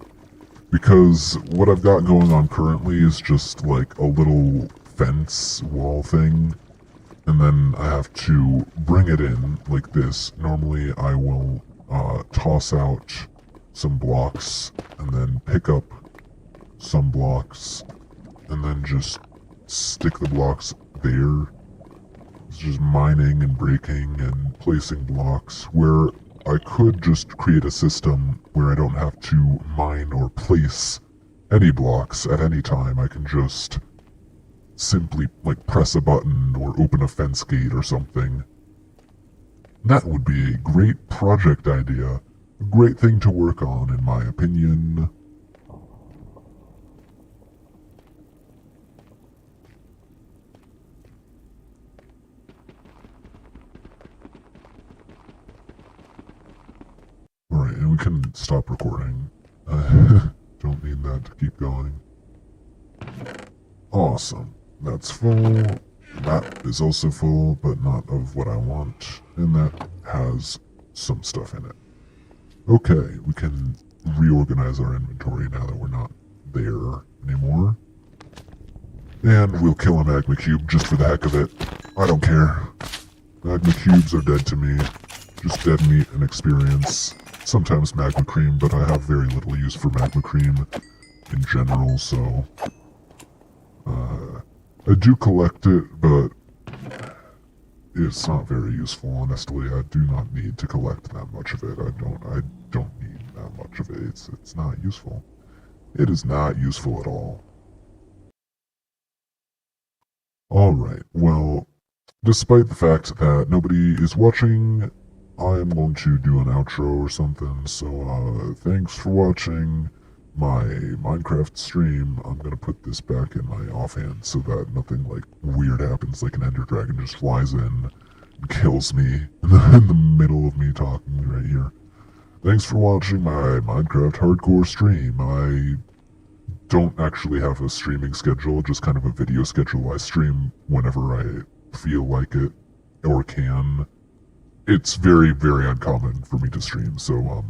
because what I've got going on currently is just like a little fence wall thing. And then I have to bring it in like this. Normally I will toss out some blocks and then pick up some blocks and then just stick the blocks there. It's just mining and breaking and placing blocks, where I could just create a system where I don't have to mine or place any blocks at any time. I can just simply, like, press a button or open a fence gate or something. That would be a great project idea. A great thing to work on, in my opinion. Alright, and we can stop recording. Don't need that to keep going. Awesome. That's full. That is also full, but not of what I want. And that has some stuff in it. Okay, we can reorganize our inventory now that we're not there anymore. And we'll kill a magma cube just for the heck of it. I don't care. Magma cubes are dead to me. Just dead meat and experience. Sometimes magma cream, but I have very little use for magma cream in general, so I do collect it, but it's not very useful, honestly. I do not need to collect that much of it. I don't need that much of it. It's not useful. It is not useful at all. Alright, well, despite the fact that nobody is watching, I am going to do an outro or something, so thanks for watching my Minecraft stream. I'm gonna put this back in my offhand so that nothing like weird happens, like an ender dragon just flies in and kills me in the middle of me talking right here. Thanks for watching my Minecraft hardcore stream. I don't actually have a streaming schedule, just kind of a video schedule. I stream whenever I feel like it or can. It's very, very uncommon for me to stream, so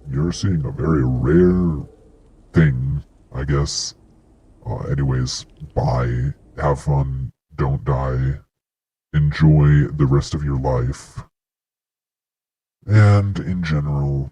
you're seeing a very rare thing, I guess. Anyways, bye. Have fun. Don't die. Enjoy the rest of your life. And in general,